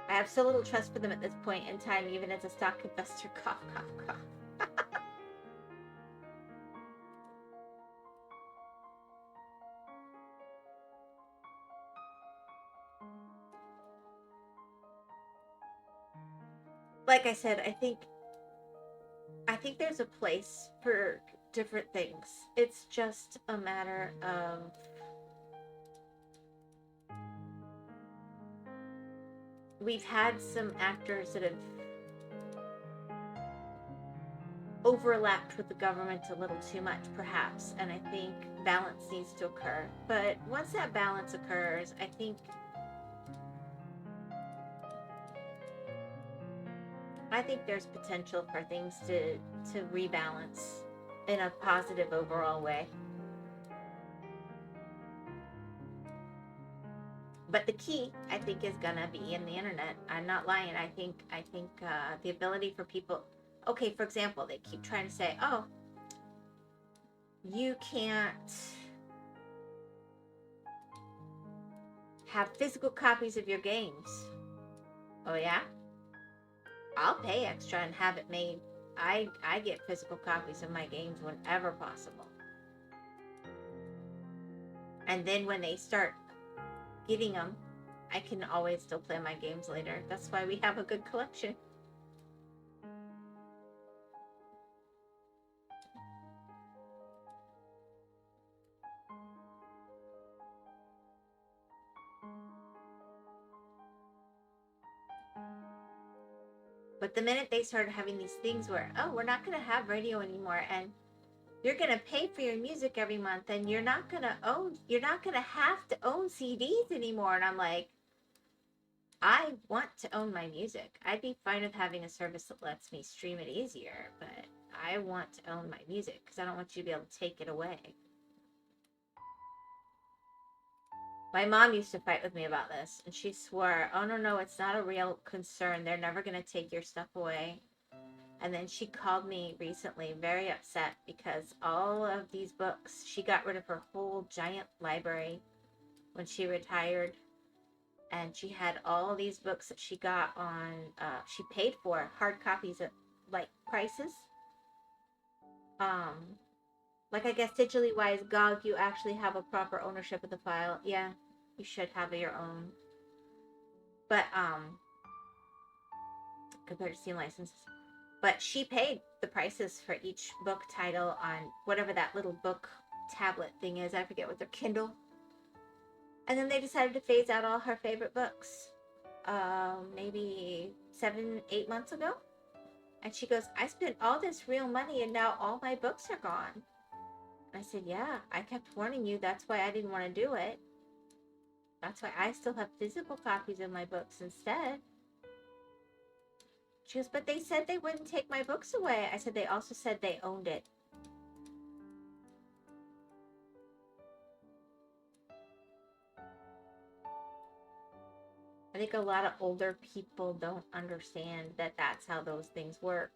I have so little trust for them at this point in time, even as a stock investor. Cough, cough, cough. Like I said, I think there's a place for different things. It's just a matter of we've had some actors that have overlapped with the government a little too much, perhaps, and I think balance needs to occur. But once that balance occurs, I think there's potential for things to rebalance in a positive overall way. But the key, I think, is gonna be in the internet. I'm not lying. I think the ability for people. Okay, for example, they keep trying to say, "Oh, you can't have physical copies of your games." Oh yeah, I'll pay extra and have it made. I get physical copies of my games whenever possible. And then when they start getting them, I can always still play my games later. That's why we have a good collection. But the minute they started having these things where, oh, we're not going to have radio anymore, and you're going to pay for your music every month, and you're not going to have to own CDs anymore. And I'm like, I want to own my music. I'd be fine with having a service that lets me stream it easier, but I want to own my music because I don't want you to be able to take it away. My mom used to fight with me about this, and she swore, oh, no, it's not a real concern. They're never going to take your stuff away. And then she called me recently very upset because all of these books, she got rid of her whole giant library when she retired. And she had all these books that she got on, she paid for hard copies at like prices. Like I guess digitally wise, GOG, you actually have a proper ownership of the file. Yeah, you should have your own. But, compared to Steam licenses. But she paid the prices for each book title on whatever that little book tablet thing is. I forget what their Kindle. And then they decided to phase out all her favorite books. Maybe 7-8 months ago. And she goes, I spent all this real money and now all my books are gone. I said, yeah, I kept warning you. That's why I didn't want to do it. That's why I still have physical copies of my books instead. She goes, but they said they wouldn't take my books away. I said, they also said they owned it. I think a lot of older people don't understand that that's how those things work.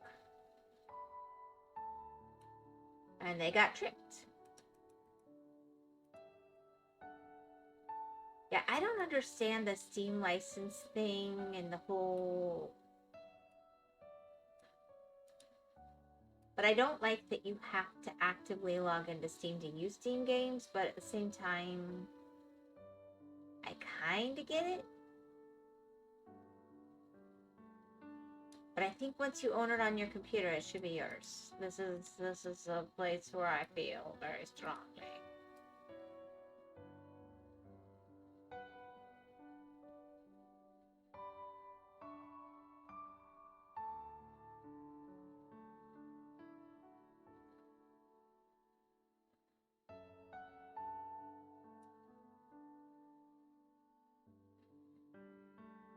And they got tricked. Yeah, I don't understand the Steam license thing and the whole... But I don't like that you have to actively log into Steam to use Steam games, but at the same time, I kind of get it. But I think once you own it on your computer, it should be yours. This is a place where I feel very strongly.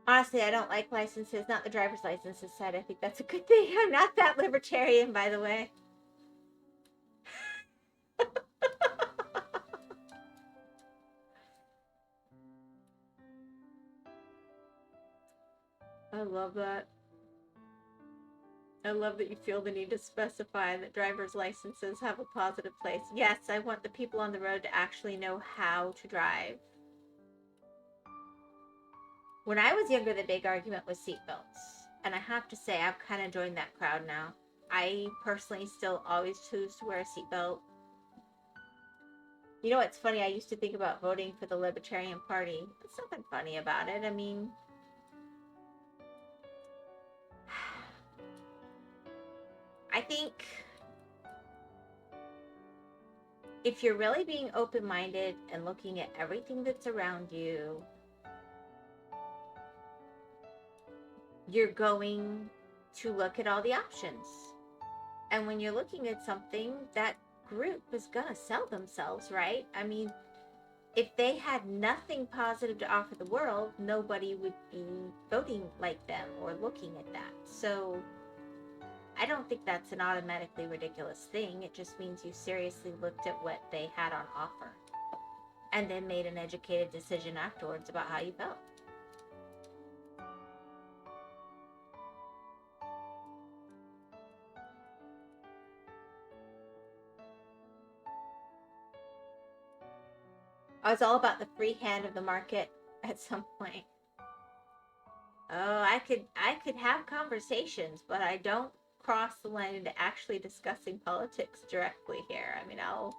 Honestly, I don't like licenses, not the driver's licenses side. I think that's a good thing. I'm not that libertarian, by the way. I love that. I love that you feel the need to specify that driver's licenses have a positive place. Yes, I want the people on the road to actually know how to drive. When I was younger, the big argument was seatbelts. And I have to say, I've kind of joined that crowd now. I personally still always choose to wear a seatbelt. You know what's funny? I used to think about voting for the Libertarian Party. There's nothing funny about it. I mean, I think if you're really being open-minded and looking at everything that's around you, you're going to look at all the options. And when you're looking at something, that group is going to sell themselves, right? I mean, if they had nothing positive to offer the world, nobody would be voting like them or looking at that. So I don't think that's an automatically ridiculous thing. It just means you seriously looked at what they had on offer and then made an educated decision afterwards about how you felt. I was all about the free hand of the market at some point. Oh, I could have conversations, but I don't cross the line into actually discussing politics directly here. I mean, I'll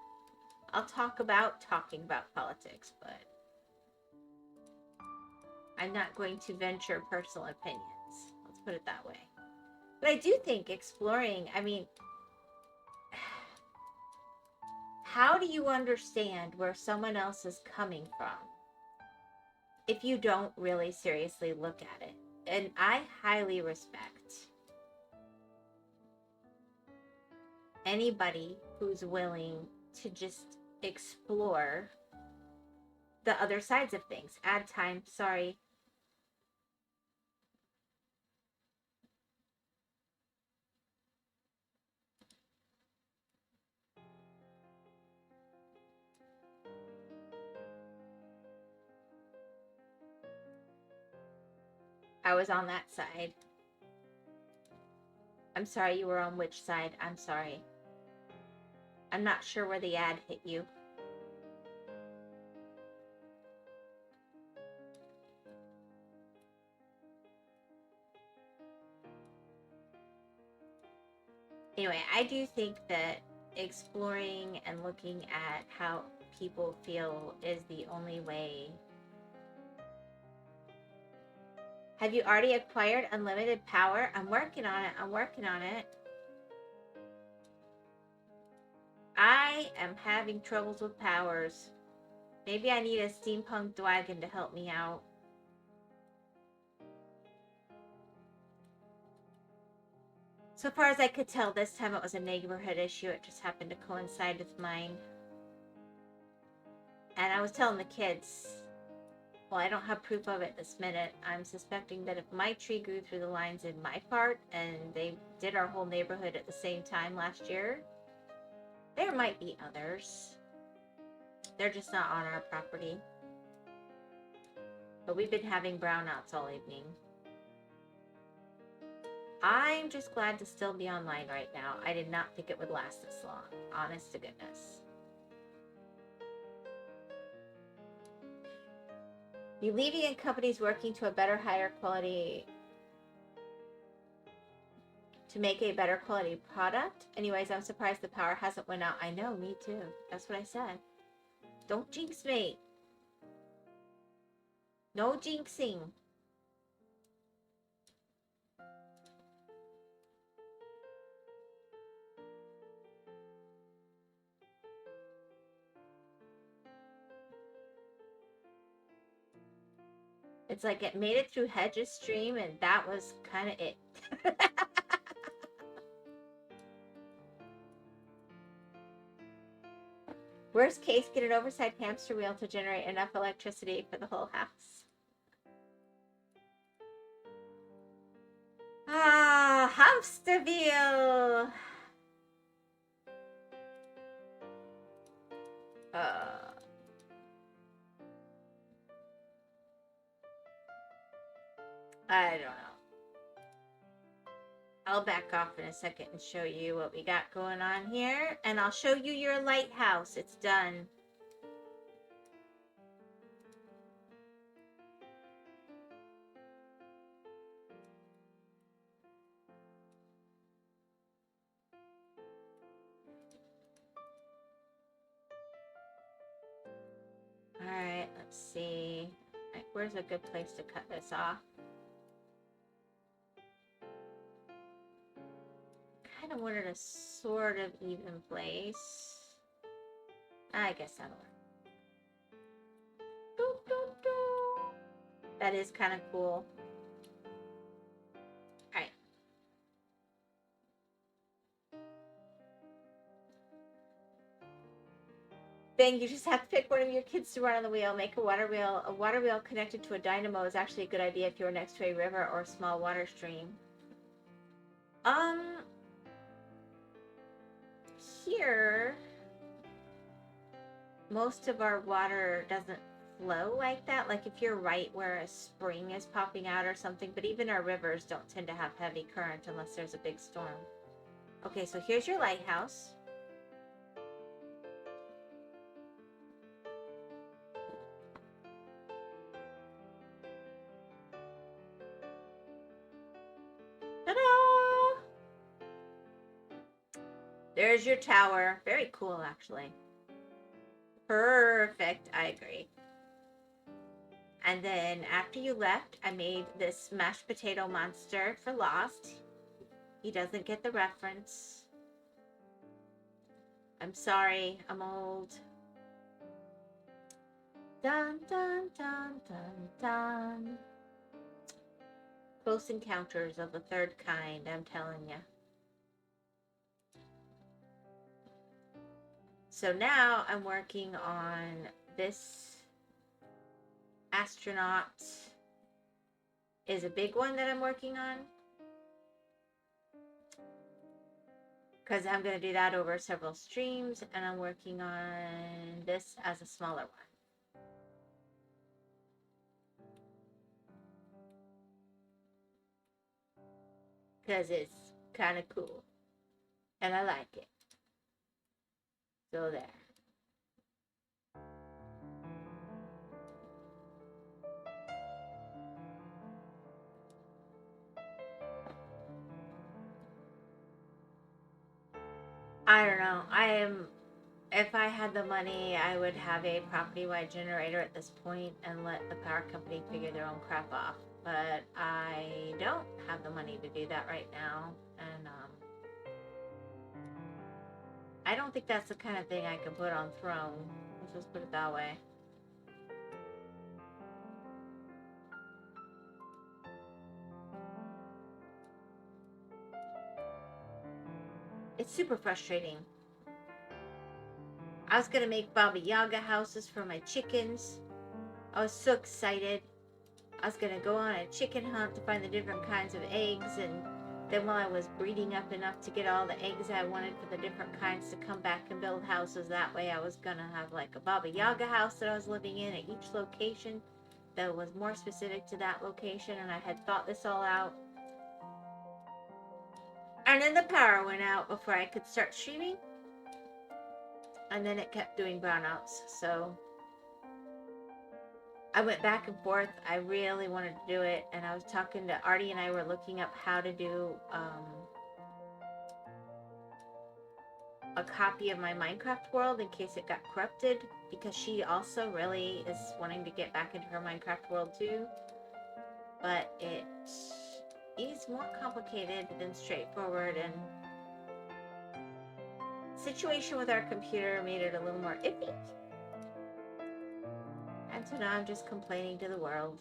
talk about talking about politics, but I'm not going to venture personal opinions. Let's put it that way. But I do think exploring, I mean, how do you understand where someone else is coming from if you don't really seriously look at it? And I highly respect anybody who's willing to just explore the other sides of things. Add time, sorry. I was on that side. I'm sorry, you were on which side? I'm sorry. I'm not sure where the ad hit you. Anyway, I do think that exploring and looking at how people feel is the only way. Have you already acquired unlimited power? I'm working on it. I'm working on it. I am having troubles with powers. Maybe I need a steampunk dragon to help me out. So far as I could tell, this time it was a neighborhood issue. It just happened to coincide with mine. And I was telling the kids, well, I don't have proof of it this minute. I'm suspecting that if my tree grew through the lines in my part and they did our whole neighborhood at the same time last year, there might be others. They're just not on our property. But we've been having brownouts all evening. I'm just glad to still be online right now. I did not think it would last this long. Honest to goodness. Believing in companies working to a better, higher quality, to make a better quality product. Anyways, I'm surprised the power hasn't went out. I know, me too. That's what I said. Don't jinx me. No jinxing. It's like it made it through Hedge's stream and that was kind of it. Worst case, get an oversized hamster wheel to generate enough electricity for the whole house. Ah, Hamsterville. I don't know. I'll back off in a second and show you what we got going on here. And I'll show you your lighthouse. It's done. Alright, let's see. Right, where's a good place to cut this off? Kind of wanted a sort of even place. I guess that'll work. Doop, doop, doop. That is kind of cool. Alright. Then you just have to pick one of your kids to run on the wheel. Make a water wheel. A water wheel connected to a dynamo is actually a good idea if you're next to a river or a small water stream. Here, most of our water doesn't flow like that. Like if you're right where a spring is popping out or something, but even our rivers don't tend to have heavy current unless there's a big storm. Okay, so here's your lighthouse. Ta-da! There's your tower. Very cool, actually. Perfect, I agree. And then after you left, I made this mashed potato monster for Lost. He doesn't get the reference. I'm sorry, I'm old. Dun, dun, dun, dun, dun. Close encounters of the third kind, I'm telling you. So now I'm working on this astronaut is a big one that I'm working on. Because I'm going to do that over several streams, and I'm working on this as a smaller one. Because it's kind of cool. And I like it. So there. I don't know. If I had the money, I would have a property-wide generator at this point and let the power company figure their own crap off. But I don't have the money to do that right now. And, I don't think that's the kind of thing I can put on Throne. Let's just put it that way. It's super frustrating. I was gonna make Baba Yaga houses for my chickens. I was so excited. I was gonna go on a chicken hunt to find the different kinds of eggs, and then while I was breeding up enough to get all the eggs I wanted for the different kinds to come back and build houses, that way I was gonna have like a Baba Yaga house that I was living in at each location that was more specific to that location, and I had thought this all out. And then the power went out before I could start streaming. And then it kept doing brownouts. So I went back and forth. I really wanted to do it. And I was talking to Artie, and I were looking up how to do a copy of my Minecraft world in case it got corrupted. Because she also really is wanting to get back into her Minecraft world too. But it is more complicated than straightforward, and situation with our computer made it a little more iffy. And so now I'm just complaining to the world.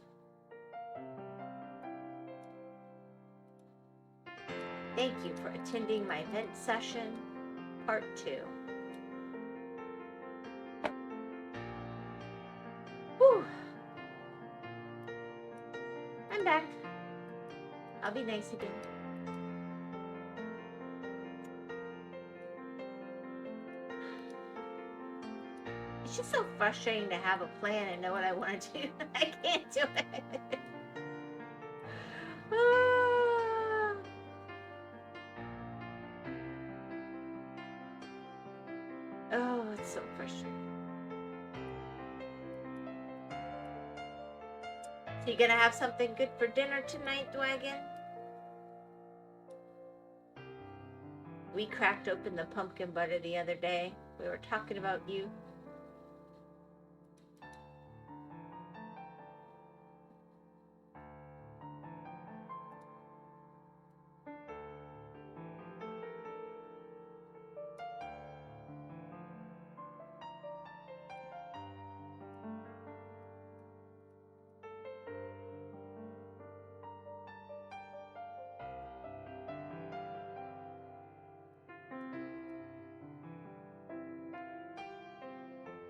Thank you for attending my vent session, part 2. Whew. I'm back. I'll be nice again. It's just so frustrating to have a plan and know what I want to do. I can't do it. Oh, it's so frustrating. So you gonna have something good for dinner tonight, Dwagon? We cracked open the pumpkin butter the other day. We were talking about you.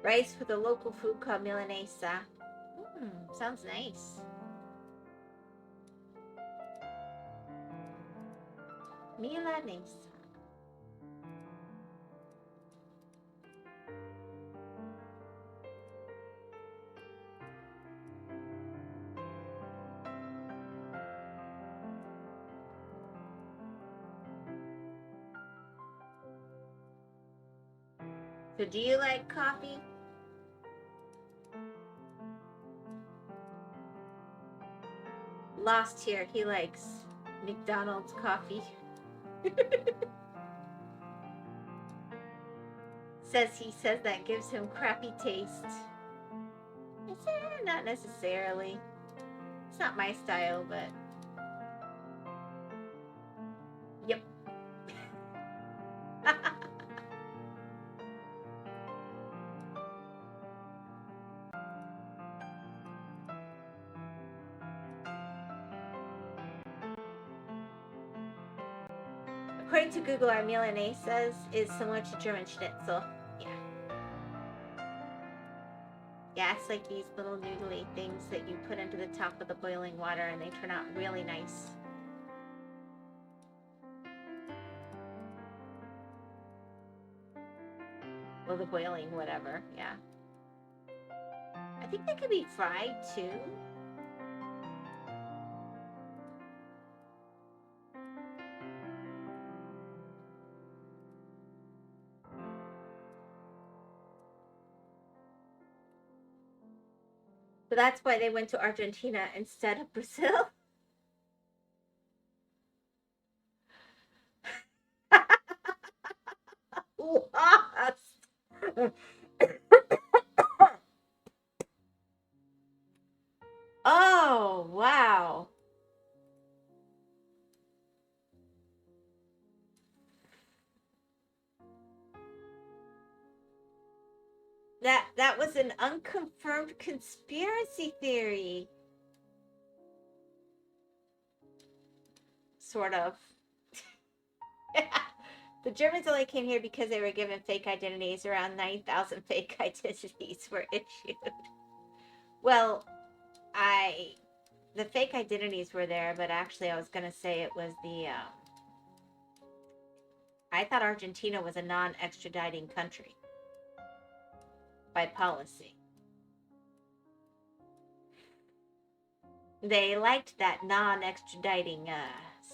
Rice with a local food called Milanesa. Sounds nice. Milanesa. So do you like coffee? Lost here, he likes McDonald's coffee. He says that gives him crappy taste. I said, not necessarily. It's not my style, but yep. According to Google, our Milanesa is similar to German schnitzel. Yeah. Yeah, it's like these little noodly things that you put into the top of the boiling water and they turn out really nice. Well, the boiling, whatever, yeah. I think they could be fried too. So that's why they went to Argentina instead of Brazil. Lost. Oh, wow. That was an unconfirmed conspiracy theory. Sort of. The Germans only came here because they were given fake identities. Around 9,000 fake identities were issued. Well, the fake identities were there, but actually I was going to say it was I thought Argentina was a non-extraditing country by policy. They liked that non-extraditing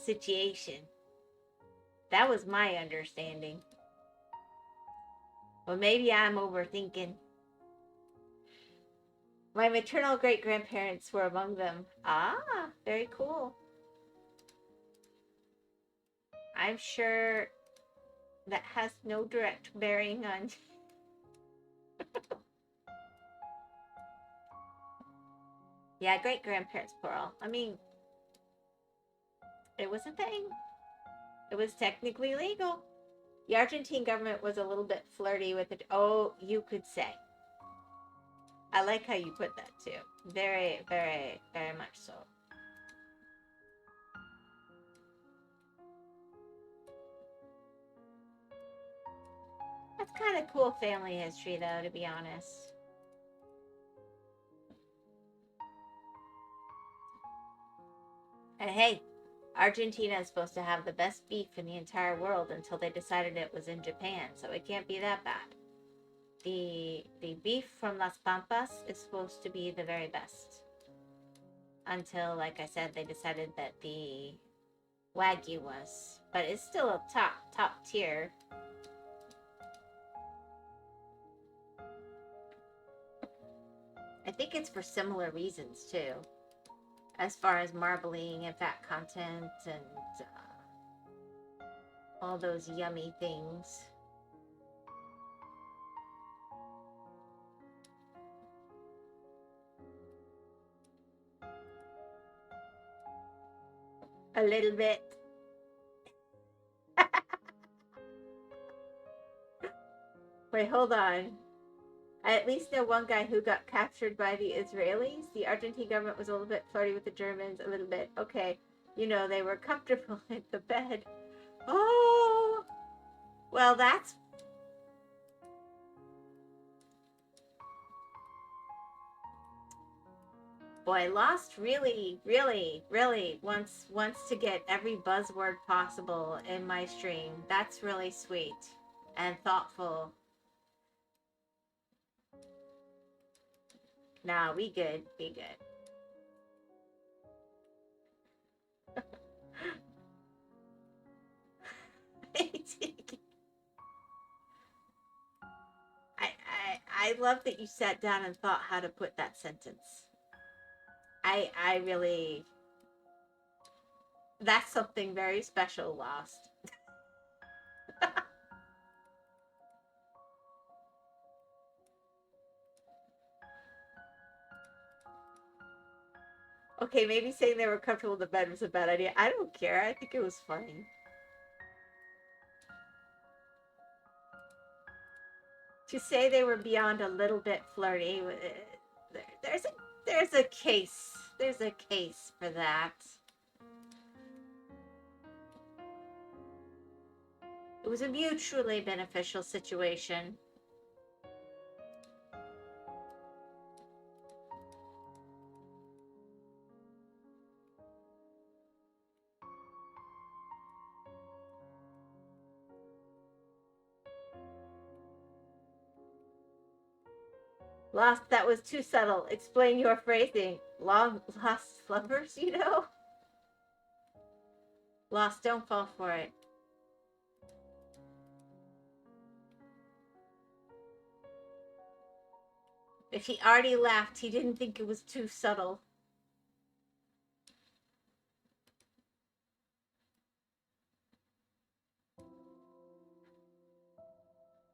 situation. That was my understanding. Well, maybe I'm overthinking. My maternal great-grandparents were among them. Ah, very cool. I'm sure that has no direct bearing on... Yeah, great-grandparents, plural. I mean, it was a thing. It was technically legal. The Argentine government was a little bit flirty with it. Oh, you could say. I like how you put that too. Very, very, very much so. That's kind of cool family history, though, to be honest. And hey, Argentina is supposed to have the best beef in the entire world until they decided it was in Japan, so it can't be that bad. the beef from Las Pampas is supposed to be the very best. Until, like I said, they decided that the Wagyu was. But it's still a top tier. I think it's for similar reasons too, as far as marbling and fat content and all those yummy things. A little bit. Wait, hold on. I at least know one guy who got captured by the Israelis. The Argentine government was a little bit flirty with the Germans, a little bit. Okay, you know, they were comfortable in the bed. Oh, well, that's... Boy, Lost really wants to get every buzzword possible in my stream. That's really sweet and thoughtful. Nah, we good. We good. I love that you sat down and thought how to put that sentence. I really... That's something very special, Lost. Okay, maybe saying they were comfortable in the bed was a bad idea. I don't care. I think it was funny. To say they were beyond a little bit flirty, there's a case. There's a case for that. It was a mutually beneficial situation. Lost, that was too subtle. Explain your phrasing. Long lost lovers, you know? Lost, don't fall for it. If he already laughed, he didn't think it was too subtle.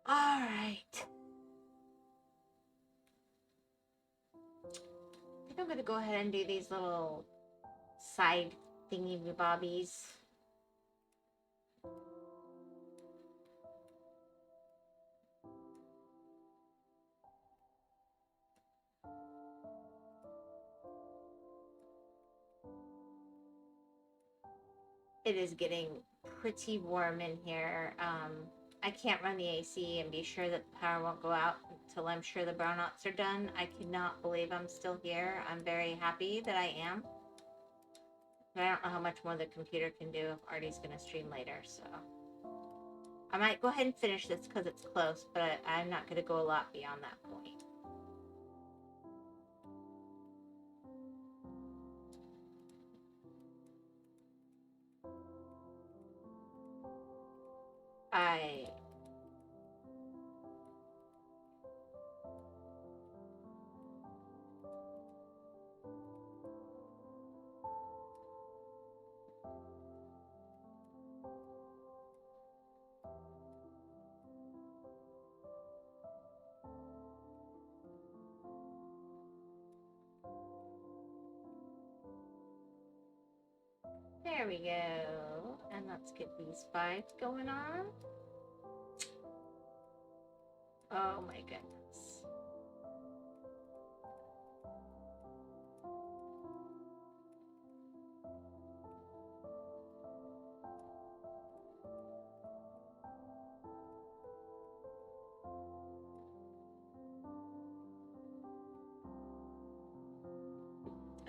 All right. I think I'm going to go ahead and do these little side thingy-bobbies. It is getting pretty warm in here. I can't run the AC and be sure that the power won't go out until I'm sure the brownouts are done. I cannot believe I'm still here. I'm very happy that I am. But I don't know how much more the computer can do if Artie's going to stream later, so... I might go ahead and finish this because it's close, but I'm not going to go a lot beyond that point. There we go. And let's get these 5 going on. Oh my goodness.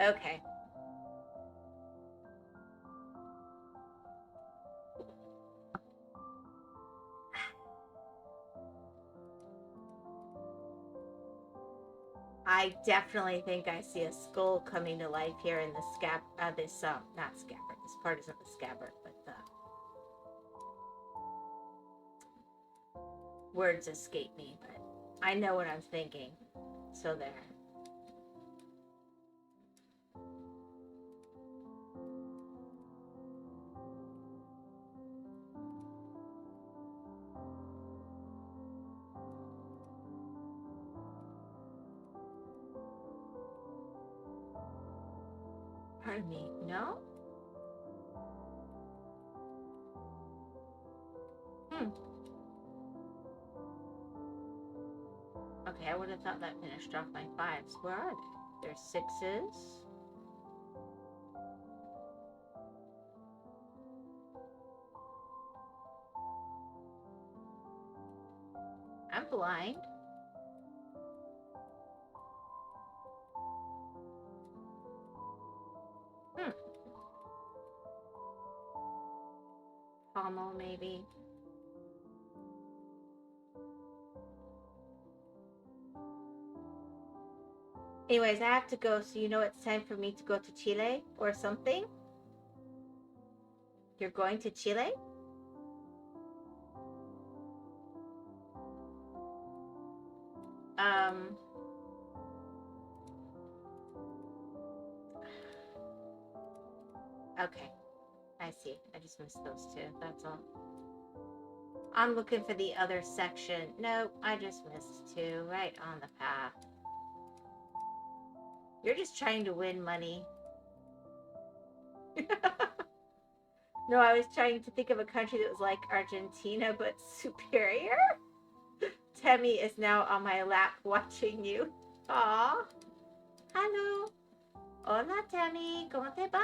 Okay. I definitely think I see a skull coming to life here in the not scabbard. This part isn't the scabbard, but the words escape me, but I know what I'm thinking. So there. Pardon me. No? Okay, I would have thought that finished off my fives. Where are they? There's sixes. I'm blind. Pommel, maybe. Anyways, I have to go, so you know it's time for me to go to Chile or something? You're going to Chile? Okay. I see. I just missed those two. That's all. I'm looking for the other section. Nope, I just missed two. Right on the path. You're just trying to win money. No, I was trying to think of a country that was like Argentina, but superior. Temmie is now on my lap watching you. Aw. Hello. Hola, Temmie. ¿Cómo te va?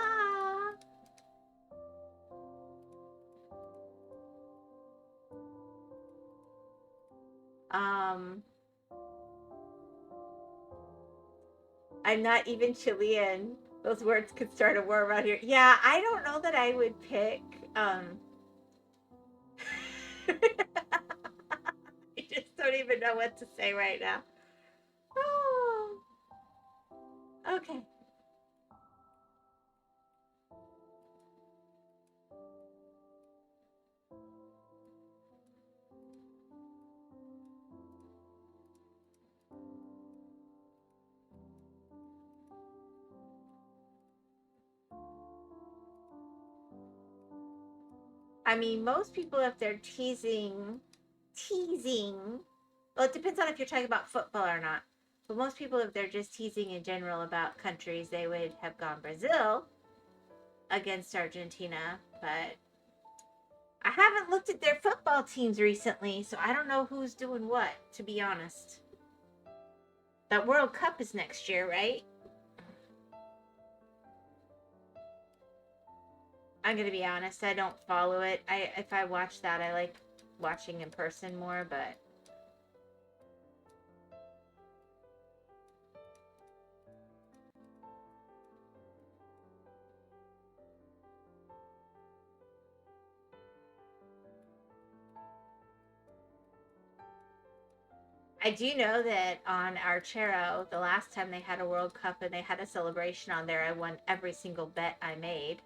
I'm not even Chilean. Those words could start a war around here. Yeah, I don't know that I would pick. I just don't even know what to say right now. Oh, okay. I mean, most people, if they're teasing, well, it depends on if you're talking about football or not. But most people, if they're just teasing in general about countries, they would have gone Brazil against Argentina. But I haven't looked at their football teams recently, so I don't know who's doing what, to be honest. That World Cup is next year, right? I'm gonna be honest, I don't follow it. If I watch that, I like watching in person more, but I do know that on Archero, the last time they had a World Cup and they had a celebration on there, I won every single bet I made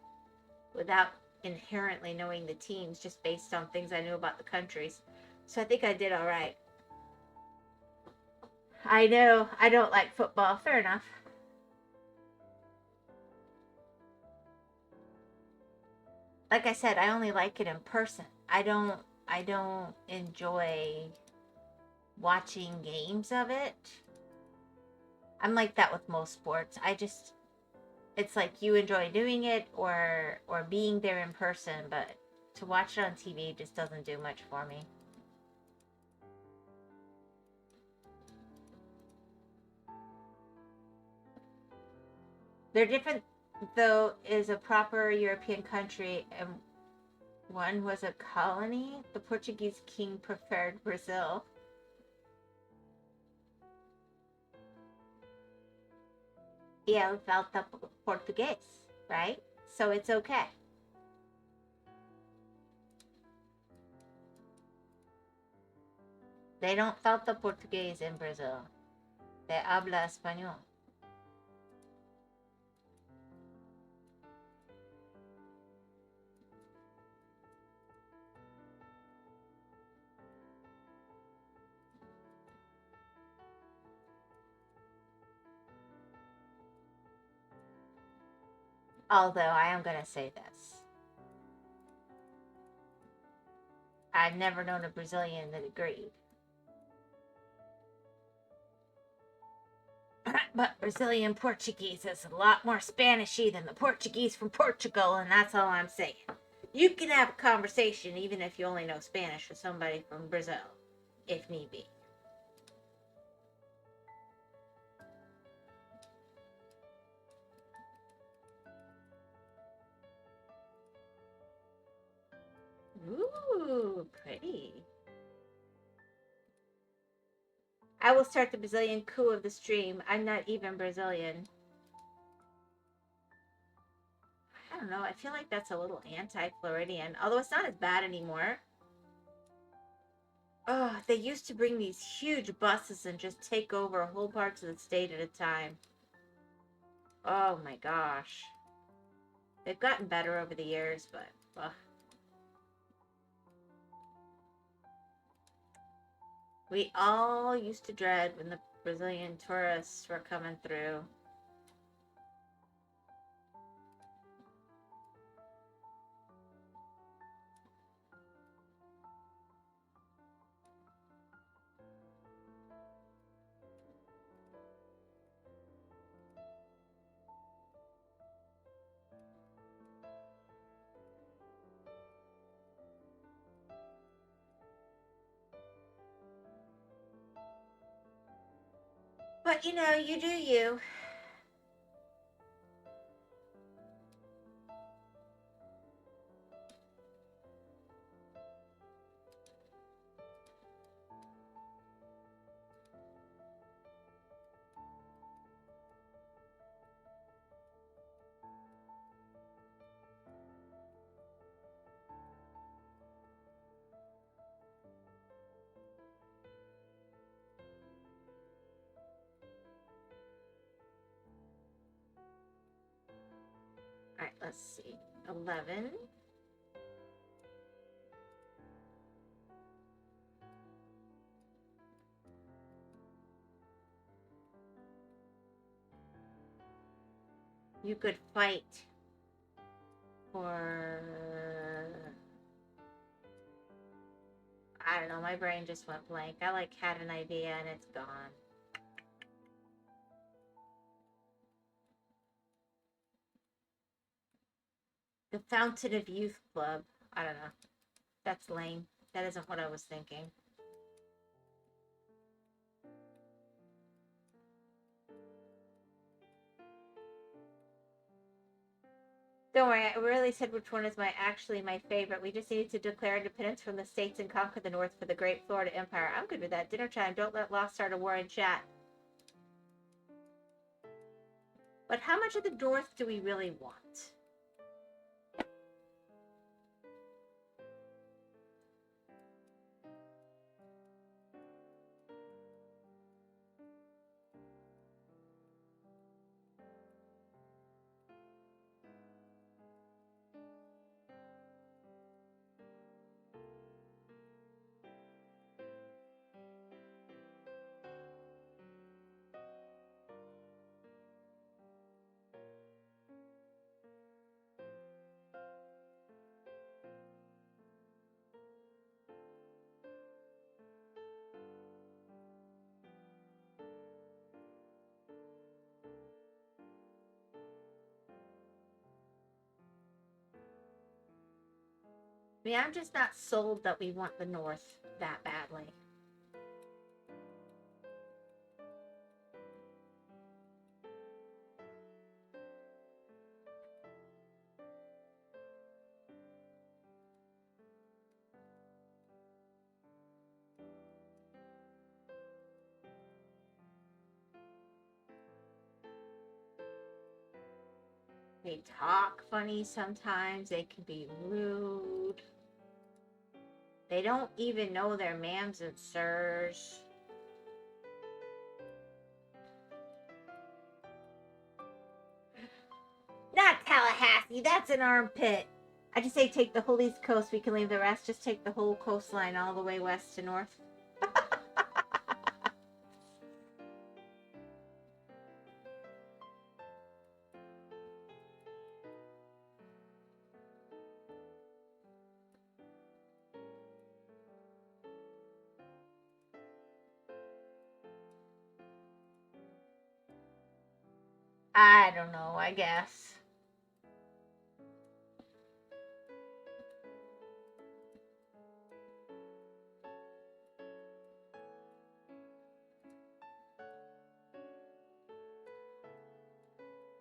without inherently knowing the teams, just based on things I knew about the countries. So I think I did all right. I know I don't like football. Fair enough. Like I said, I only like it in person. I don't enjoy watching games of it. I'm like that with most sports. It's like you enjoy doing it or being there in person, but to watch it on TV just doesn't do much for me. They're different, though, is a proper European country, and one was a colony. The Portuguese king preferred Brazil. E ele falta português, right? So it's okay. They don't falta português in Brazil. De habla español. Although I am going to say this. I've never known a Brazilian that agreed. But Brazilian Portuguese is a lot more Spanishy than the Portuguese from Portugal, and that's all I'm saying. You can have a conversation even if you only know Spanish with somebody from Brazil, if need be. Ooh, pretty. I will start the Brazilian coup of the stream. I'm not even Brazilian. I don't know. I feel like that's a little anti-Floridian, although it's not as bad anymore. Oh, they used to bring these huge buses and just take over whole parts of the state at a time. Oh my gosh. They've gotten better over the years, but ugh. We all used to dread when the Brazilian tourists were coming through. But you know, you do you. Alright, let's see. 11. You could fight for... I don't know, my brain just went blank. I like had an idea and it's gone. The Fountain of Youth Club. I don't know. That's lame. That isn't what I was thinking. Don't worry, I really said which one is actually my favorite. We just needed to declare independence from the states and conquer the North for the Great Florida Empire. I'm good with that. Dinner time. Don't let Lost start a war in chat. But how much of the North do we really want? I mean, I'm just not sold that we want the North that badly. They talk funny sometimes. They can be rude. They don't even know their ma'ams and sirs. That's an armpit. I just say take the whole East Coast. We can leave the rest. Just take the whole coastline all the way west to north. I don't know, I guess.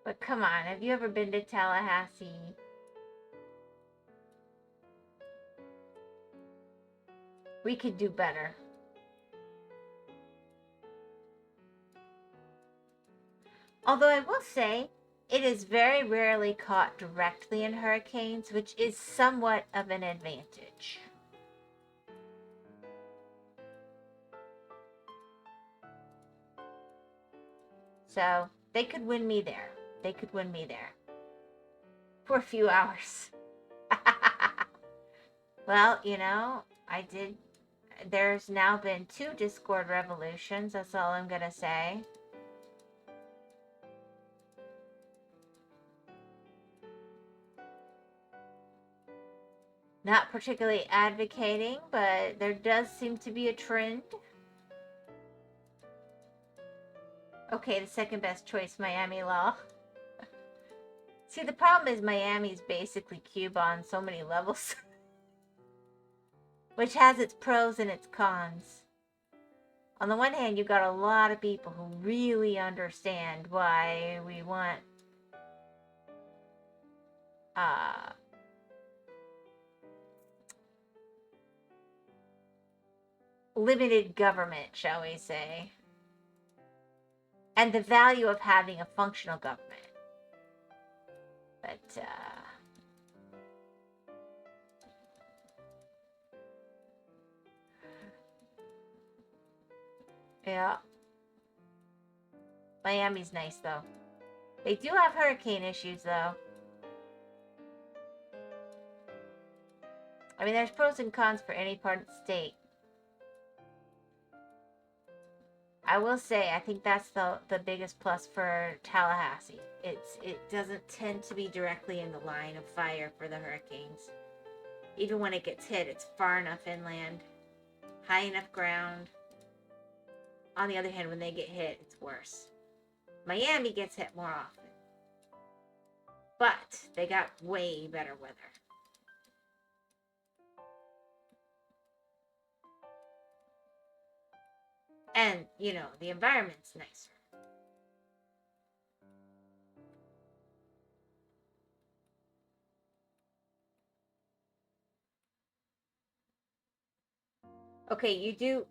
But come on, have you ever been to Tallahassee? We could do better. Although I will say, it is very rarely caught directly in hurricanes, which is somewhat of an advantage. So, they could win me there. They could win me there. For a few hours. Well, you know, there's now been 2 Discord revolutions, that's all I'm gonna say. Not particularly advocating, but there does seem to be a trend. Okay, the second best choice, Miami law. See, the problem is Miami's basically Cuba on so many levels. Which has its pros and its cons. On the one hand, you've got a lot of people who really understand why we want limited government, shall we say, and the value of having a functional government. But, yeah. Miami's nice, though. They do have hurricane issues, though. I mean, there's pros and cons for any part of the state. I will say, I think that's the biggest plus for Tallahassee. It doesn't tend to be directly in the line of fire for the hurricanes. Even when it gets hit, it's far enough inland, high enough ground. On the other hand, when they get hit, it's worse. Miami gets hit more often. But they got way better weather. And, you know, the environment's nicer. Okay, do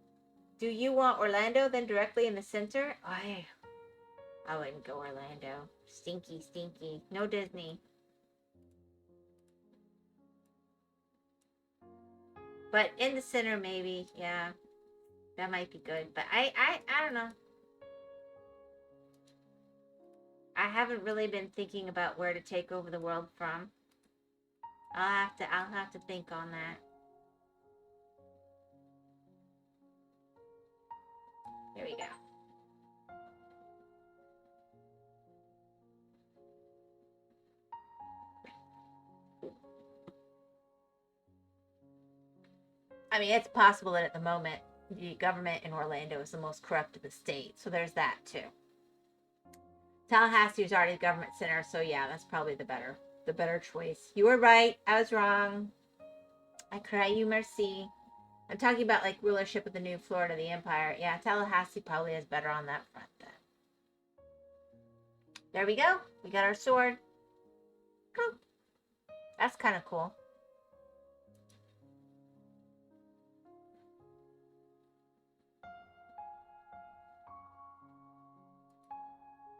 you want Orlando then directly in the center? I wouldn't go Orlando. Stinky, stinky. No Disney. But in the center, maybe, yeah. That might be good. But I don't know. I haven't really been thinking about where to take over the world from. I'll have to think on that. Here we go. I mean, it's possible that at the moment, the government in Orlando is the most corrupt of the state. So there's that, too. Tallahassee is already the government center, so yeah, that's probably the better choice. You were right. I was wrong. I cry you mercy. I'm talking about, like, rulership of the new Florida, the empire. Yeah, Tallahassee probably is better on that front, then. There we go. We got our sword. Cool. That's kind of cool.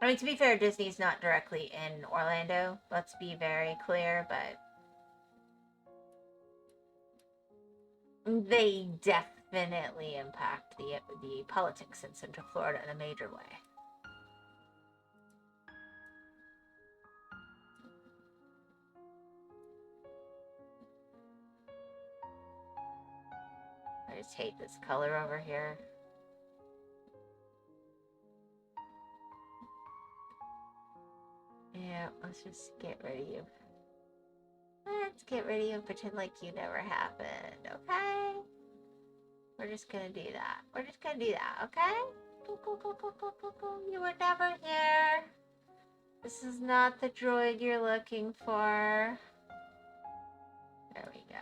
I mean, to be fair, Disney's not directly in Orlando. Let's be very clear, but they definitely impact the politics in Central Florida in a major way. I just hate this color over here. Yeah, let's just get rid of you. Let's get rid of you and pretend like you never happened, okay? We're just gonna do that. We're just gonna do that, okay? You were never here. This is not the droid you're looking for. There we go.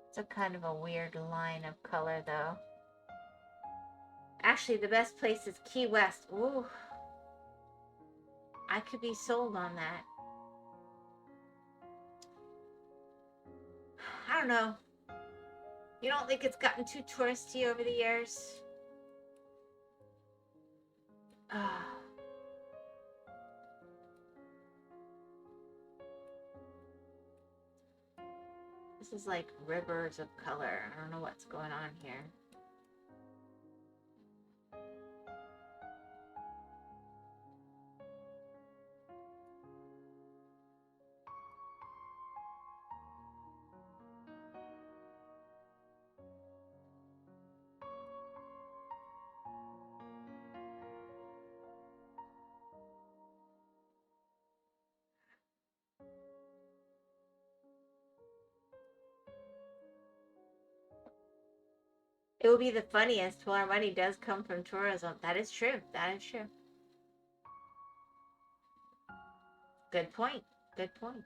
It's a kind of a weird line of color, though. Actually, the best place is Key West. Ooh. I could be sold on that. I don't know. You don't think it's gotten too touristy over the years? This is like rivers of color. I don't know what's going on here. It will be the funniest. Well, our money does come from tourism. That is true. That is true. Good point. Good point.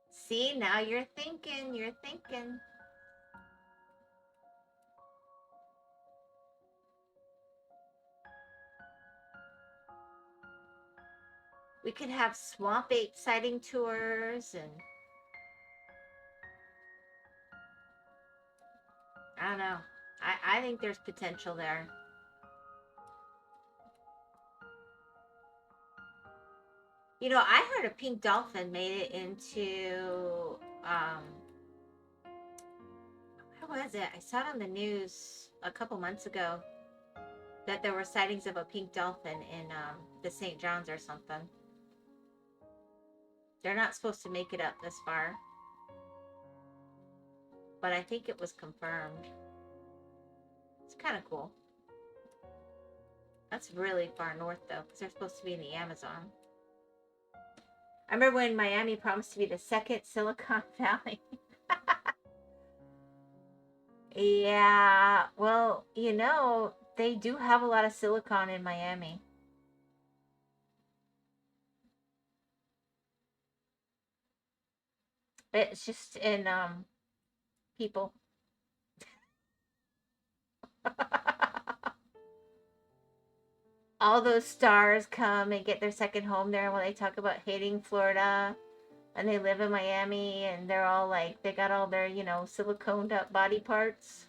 See, now you're thinking. You're thinking. We could have swamp ape sighting tours and I don't know. I think there's potential there. You know, I heard a pink dolphin made it into, where was it? I saw it on the news a couple months ago that there were sightings of a pink dolphin in the St. John's or something. They're not supposed to make it up this far. But I think it was confirmed. It's kind of cool. That's really far north, though, because they're supposed to be in the Amazon. I remember when Miami promised to be the second Silicon Valley. Yeah, well, you know, they do have a lot of silicon in Miami. It's just in people. All those stars come and get their second home there when they talk about hating Florida and they live in Miami and they're all like, they got all their, you know, siliconed up body parts.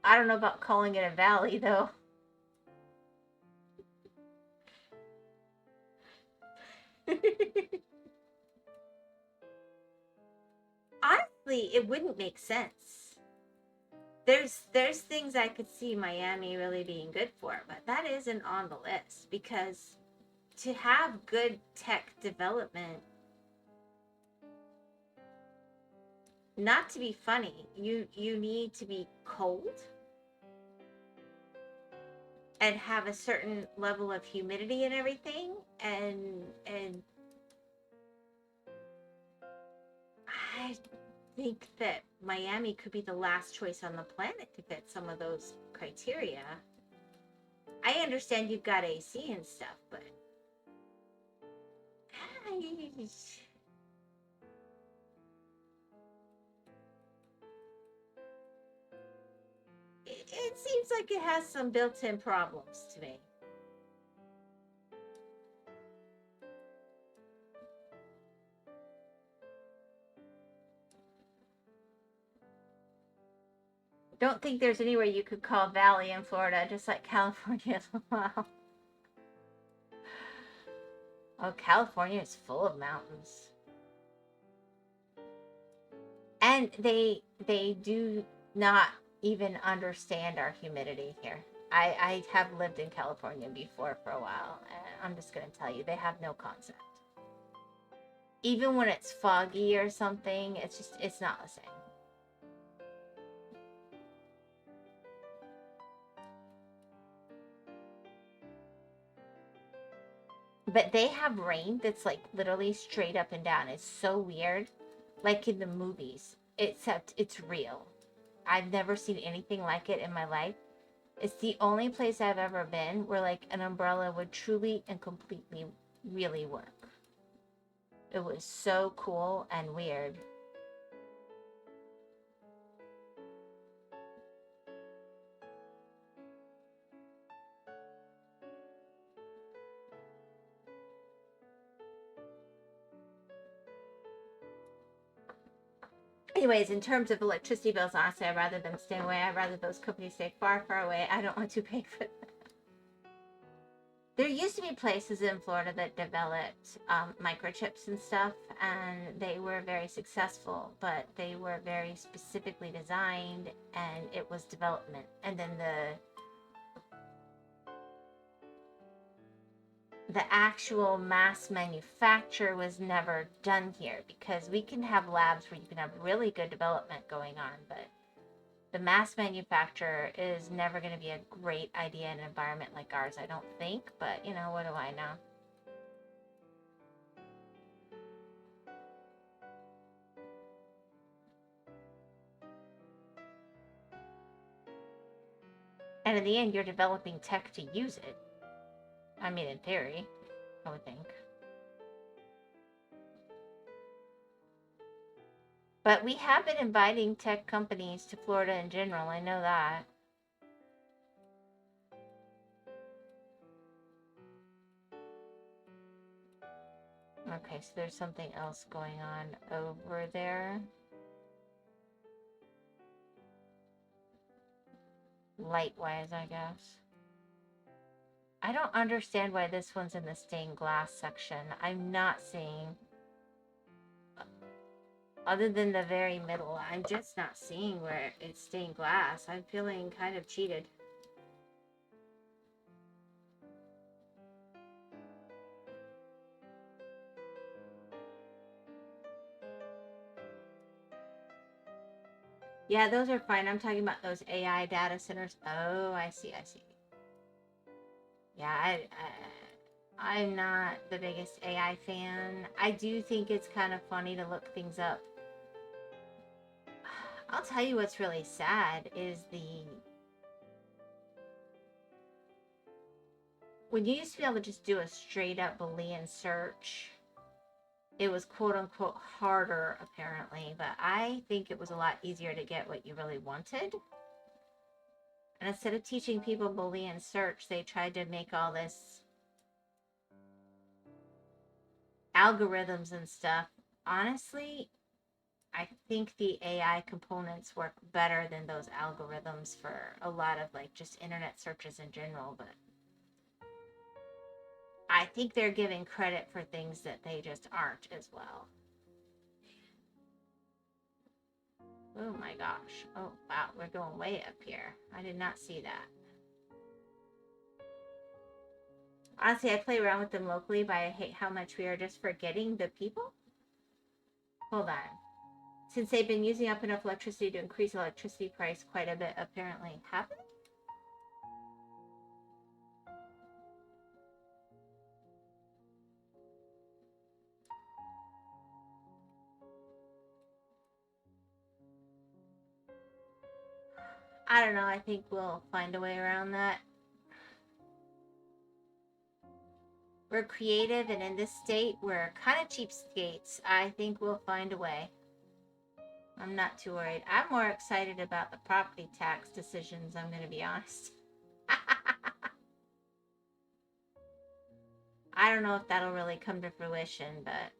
I don't know about calling it a valley, though. Honestly, it wouldn't make sense. There's things I could see Miami really being good for, but that isn't on the list because to have good tech development, not to be funny, you need to be cold and have a certain level of humidity and everything, and I think that Miami could be the last choice on the planet to fit some of those criteria. I understand you've got AC and stuff, but it seems like it has some built-in problems to me. Don't think there's anywhere you could call valley in Florida, just like California as well. Oh, California is full of mountains. And they do not even understand our humidity here. I have lived in California before for a while, and I'm just going to tell you, they have no concept. Even when it's foggy or something, it's not the same. But they have rain that's like literally straight up and down. It's so weird. Like in the movies, except it's real. I've never seen anything like it in my life. It's the only place I've ever been where like an umbrella would truly and completely really work. It was so cool and weird. Anyways, in terms of electricity bills, honestly, I'd rather them stay away. I'd rather those companies stay far, far away. I don't want to pay for them. There used to be places in Florida that developed microchips and stuff, and they were very successful, but they were very specifically designed, and it was development. And then the actual mass manufacture was never done here, because we can have labs where you can have really good development going on, but the mass manufacturer is never going to be a great idea in an environment like ours, I don't think. But, you know, what do I know? And in the end, you're developing tech to use it. I mean, in theory, I would think. But we have been inviting tech companies to Florida in general. I know that. Okay, so there's something else going on over there. Light-wise, I guess. I don't understand why this one's in the stained glass section. I'm not seeing, other than the very middle, I'm just not seeing where it's stained glass. I'm feeling kind of cheated. Yeah, those are fine. I'm talking about those AI data centers. Oh, I see. Yeah, I'm not the biggest AI fan. I do think it's kind of funny to look things up. I'll tell you what's really sad is when you used to be able to just do a straight up Boolean search, it was quote unquote harder apparently, but I think it was a lot easier to get what you really wanted. And instead of teaching people Boolean search, they tried to make all this algorithms and stuff. Honestly, I think the AI components work better than those algorithms for a lot of like just internet searches in general, but I think they're giving credit for things that they just aren't as well. Oh my gosh. Oh wow, we're going way up here. I did not see that. Honestly, I play around with them locally, but I hate how much we are just forgetting the people. Hold on. Since they've been using up enough electricity to increase electricity price quite a bit, apparently. Have they? I don't know. I think we'll find a way around that. We're creative, and in this state, we're kind of cheapskates. I think we'll find a way. I'm not too worried. I'm more excited about the property tax decisions, I'm going to be honest. I don't know if that'll really come to fruition, but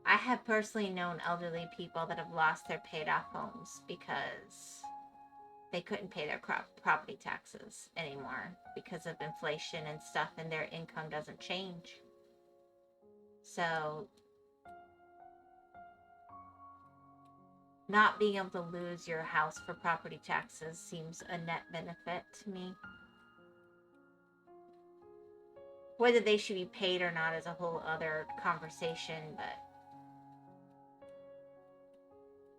I have personally known elderly people that have lost their paid off homes because they couldn't pay their property taxes anymore because of inflation and stuff, and their income doesn't change. So not being able to lose your house for property taxes seems a net benefit to me. Whether they should be paid or not is a whole other conversation, but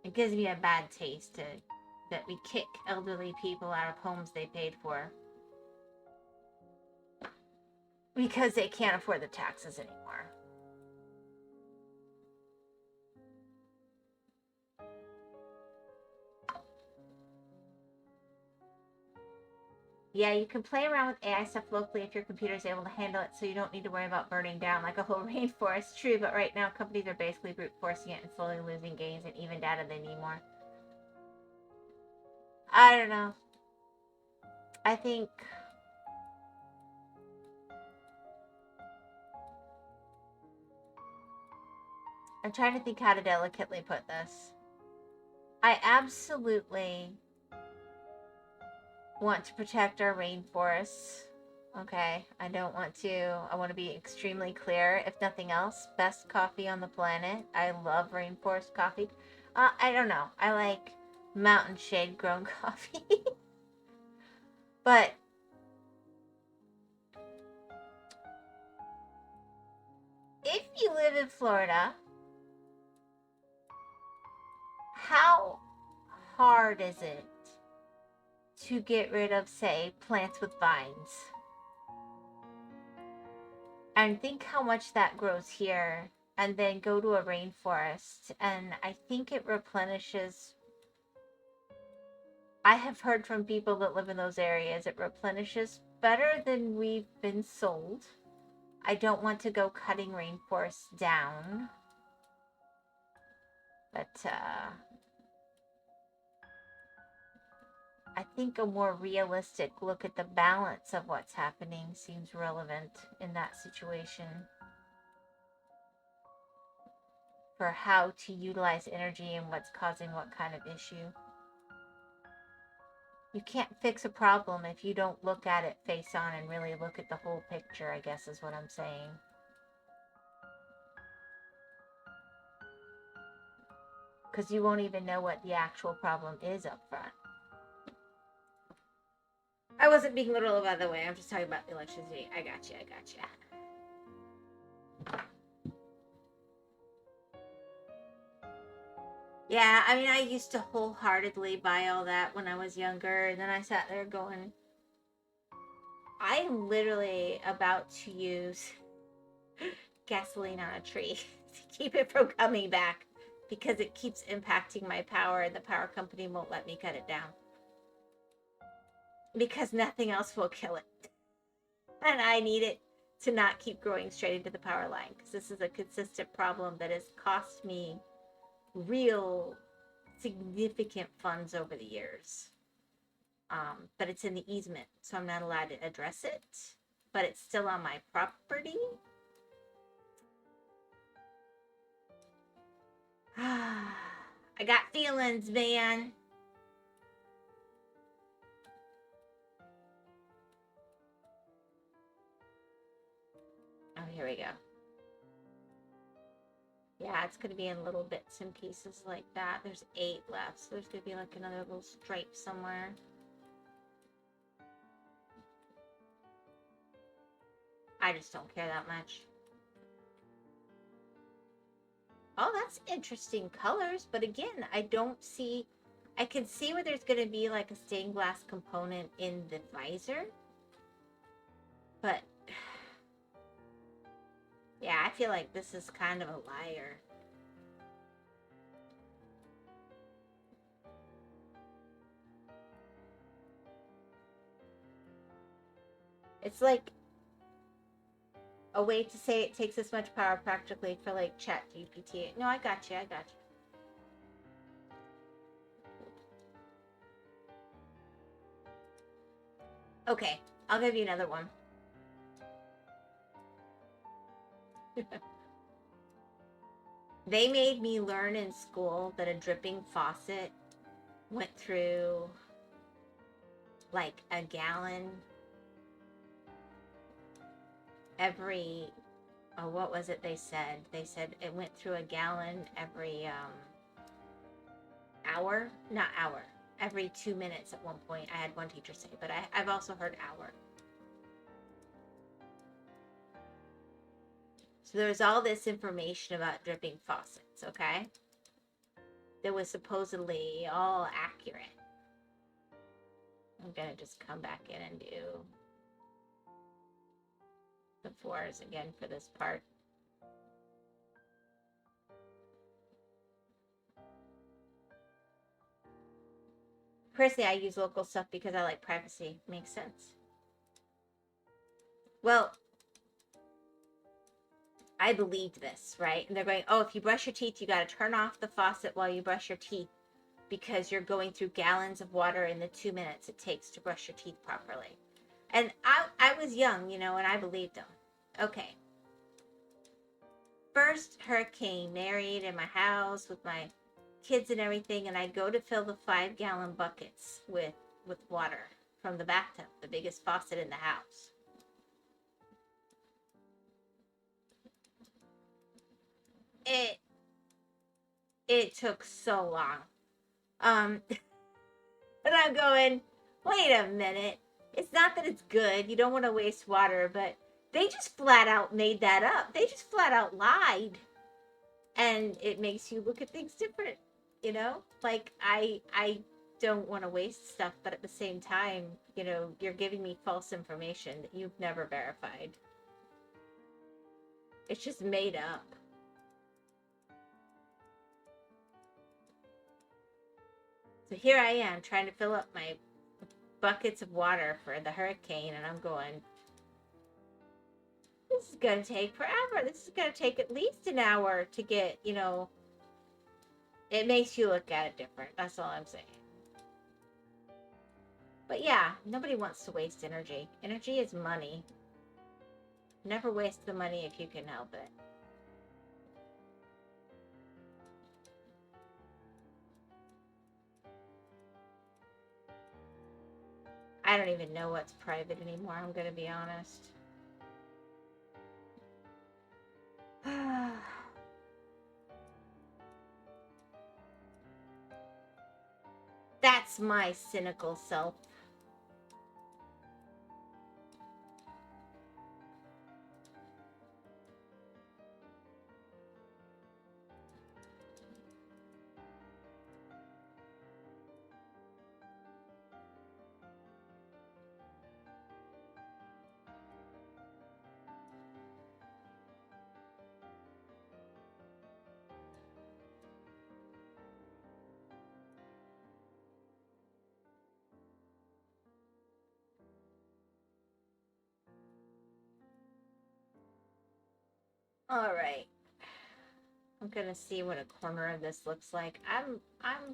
it gives me a bad taste that we kick elderly people out of homes they paid for because they can't afford the taxes anymore. Yeah, you can play around with AI stuff locally if your computer is able to handle it, so you don't need to worry about burning down like a whole rainforest. True, but right now companies are basically brute forcing it and slowly losing gains and even data they need more. I don't know. I think I'm trying to think how to delicately put this. I absolutely want to protect our rainforests. Okay, I want to be extremely clear. If nothing else, best coffee on the planet. I love rainforest coffee. I don't know. I like mountain shade grown coffee. But if you live in Florida, how hard is it to get rid of, say, plants with vines? And think how much that grows here, and then go to a rainforest, and I think it replenishes. I have heard from people that live in those areas, it replenishes better than we've been sold. I don't want to go cutting rainforests down, but I think a more realistic look at the balance of what's happening seems relevant in that situation for how to utilize energy and what's causing what kind of issue. You can't fix a problem if you don't look at it face on and really look at the whole picture, I guess is what I'm saying. Because you won't even know what the actual problem is up front. I wasn't being literal, by the way. I'm just talking about the electricity. I gotcha. Yeah, I mean, I used to wholeheartedly buy all that when I was younger, and then I sat there going, I'm literally about to use gasoline on a tree to keep it from coming back because it keeps impacting my power, and the power company won't let me cut it down because nothing else will kill it. And I need it to not keep growing straight into the power line because this is a consistent problem that has cost me real significant funds over the years. But it's in the easement, so I'm not allowed to address it, but it's still on my property. I got feelings, man. Oh, here we go. Yeah, it's going to be in little bits and pieces like that. There's 8 left, so there's going to be like another little stripe somewhere. I just don't care that much. Oh, that's interesting colors, but again, I don't see... I can see where there's going to be like a stained glass component in the visor, but... Yeah, I feel like this is kind of a liar. It's like a way to say it takes this much power practically for like chat GPT. No, I got you. Okay, I'll give you another one. They made me learn in school that a dripping faucet went through like a gallon every oh, what was it they said? They said it went through a gallon every hour, not hour, every 2 minutes at one point. I had one teacher say, but I've also heard hour. So there's all this information about dripping faucets, okay? That was supposedly all accurate. I'm gonna just come back in and do the fours again for this part. Personally, I use local stuff because I like privacy. Makes sense. Well, I believed this, right? And they're going, oh, if you brush your teeth, you got to turn off the faucet while you brush your teeth because you're going through gallons of water in the 2 minutes it takes to brush your teeth properly. And I was young, you know, and I believed them. Okay. First hurricane, married in my house with my kids and everything, and I go to fill the 5-gallon buckets with water from the bathtub, the biggest faucet in the house. It took so long. And I'm going, wait a minute. It's not that it's good. You don't want to waste water, but they just flat out made that up. They just flat out lied. And it makes you look at things different, you know? Like, I don't want to waste stuff, but at the same time, you know, you're giving me false information that you've never verified. It's just made up. So here I am trying to fill up my buckets of water for the hurricane, and I'm going, this is going to take forever. This is going to take at least an hour to get, you know, it makes you look at it different. That's all I'm saying. But yeah, nobody wants to waste energy. Energy is money. Never waste the money if you can help it. I don't even know what's private anymore, I'm going to be honest. That's my cynical self. All right. I'm gonna see what a corner of this looks like. I'm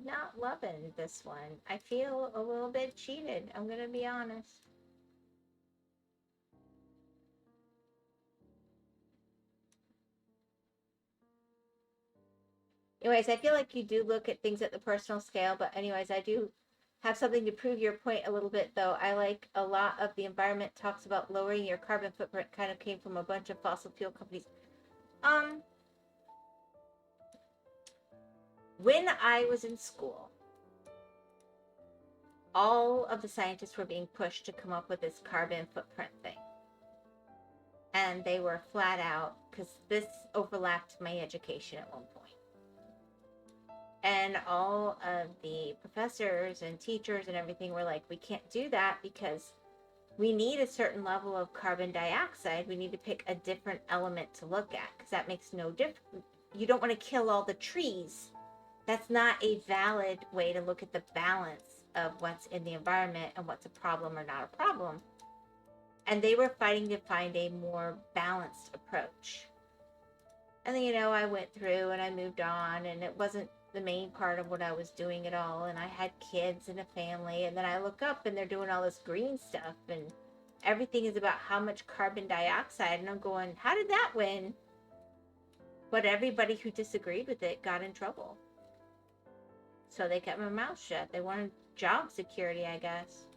not loving this one. I feel a little bit cheated. I'm gonna be honest. Anyways, I feel like you do look at things at the personal scale, but anyways, I do have something to prove your point a little bit, though. I like a lot of the environment talks about lowering your carbon footprint kind of came from a bunch of fossil fuel companies. When I was in school, all of the scientists were being pushed to come up with this carbon footprint thing. And they were flat out, because this overlapped my education at one point. And all of the professors and teachers and everything were like, we can't do that because we need a certain level of carbon dioxide. We need to pick a different element to look at because that makes no difference. You don't want to kill all the trees. That's not a valid way to look at the balance of what's in the environment and what's a problem or not a problem. And they were fighting to find a more balanced approach. And then, you know, I went through and I moved on, and it wasn't the main part of what I was doing at all. And I had kids and a family, and then I look up and they're doing all this green stuff, and everything is about how much carbon dioxide. And I'm going, how did that win? But everybody who disagreed with it got in trouble. So they kept my mouth shut. They wanted job security, I guess.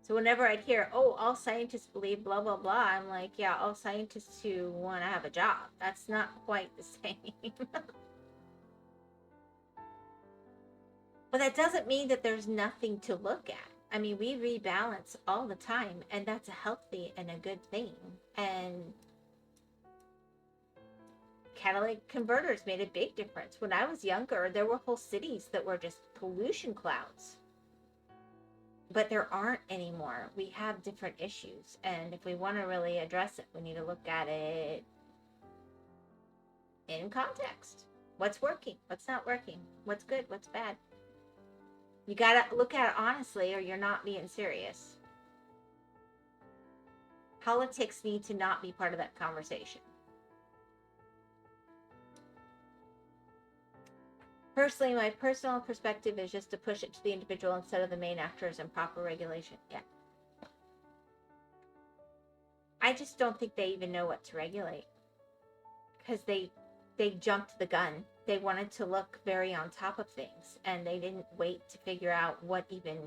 So whenever I'd hear, oh, all scientists believe blah, blah, blah, I'm like, yeah, all scientists who want to have a job. That's not quite the same. But that doesn't mean that there's nothing to look at. I mean, we rebalance all the time, and that's a healthy and a good thing. And catalytic converters made a big difference. When I was younger, there were whole cities that were just pollution clouds. But there aren't anymore. We have different issues. And if we want to really address it, we need to look at it in context. What's working? What's not working? What's good? What's bad? You got to look at it honestly, or you're not being serious. Politics need to not be part of that conversation. Personally, my personal perspective is just to push it to the individual instead of the main actors and proper regulation. Yeah. I just don't think they even know what to regulate. Because they jumped the gun. They wanted to look very on top of things. And they didn't wait to figure out what even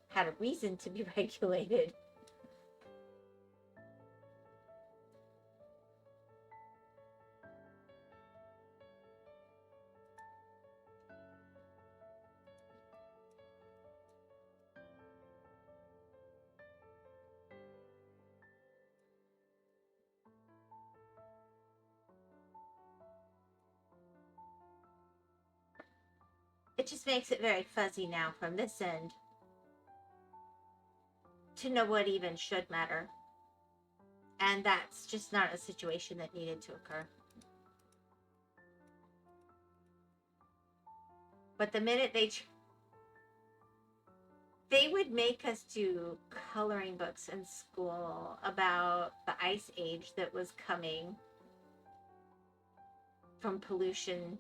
had a reason to be regulated. It just makes it very fuzzy now from this end to know what even should matter. And that's just not a situation that needed to occur. But the minute they would make us do coloring books in school about the ice age that was coming from pollution.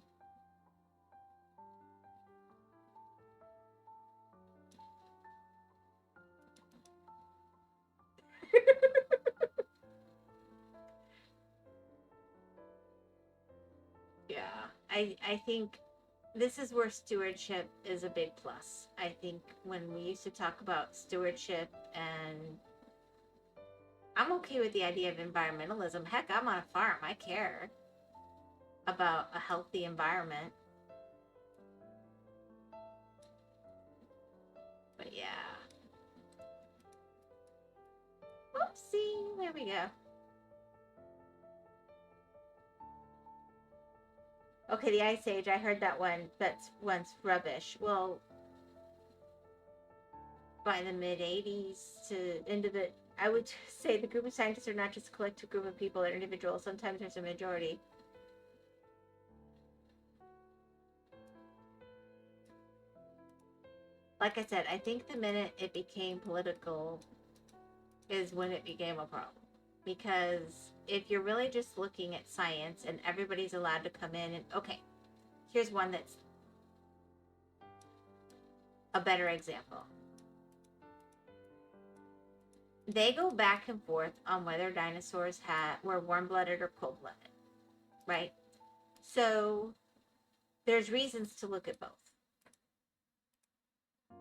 Yeah, I think this is where stewardship is a big plus. I think when we used to talk about stewardship, and I'm okay with the idea of environmentalism. Heck, I'm on a farm. I care about a healthy environment. But yeah. Oopsie. There we go. Okay, the Ice Age. I heard that one. That's once rubbish. Well, by the mid 80s to into the, I would say the group of scientists are not just a collective group of people, they're individuals. Sometimes there's a majority. Like I said, I think the minute it became political is when it became a problem. Because if you're really just looking at science and everybody's allowed to come in and, okay, here's one that's a better example. They go back and forth on whether dinosaurs were warm-blooded or cold-blooded, right? So there's reasons to look at both.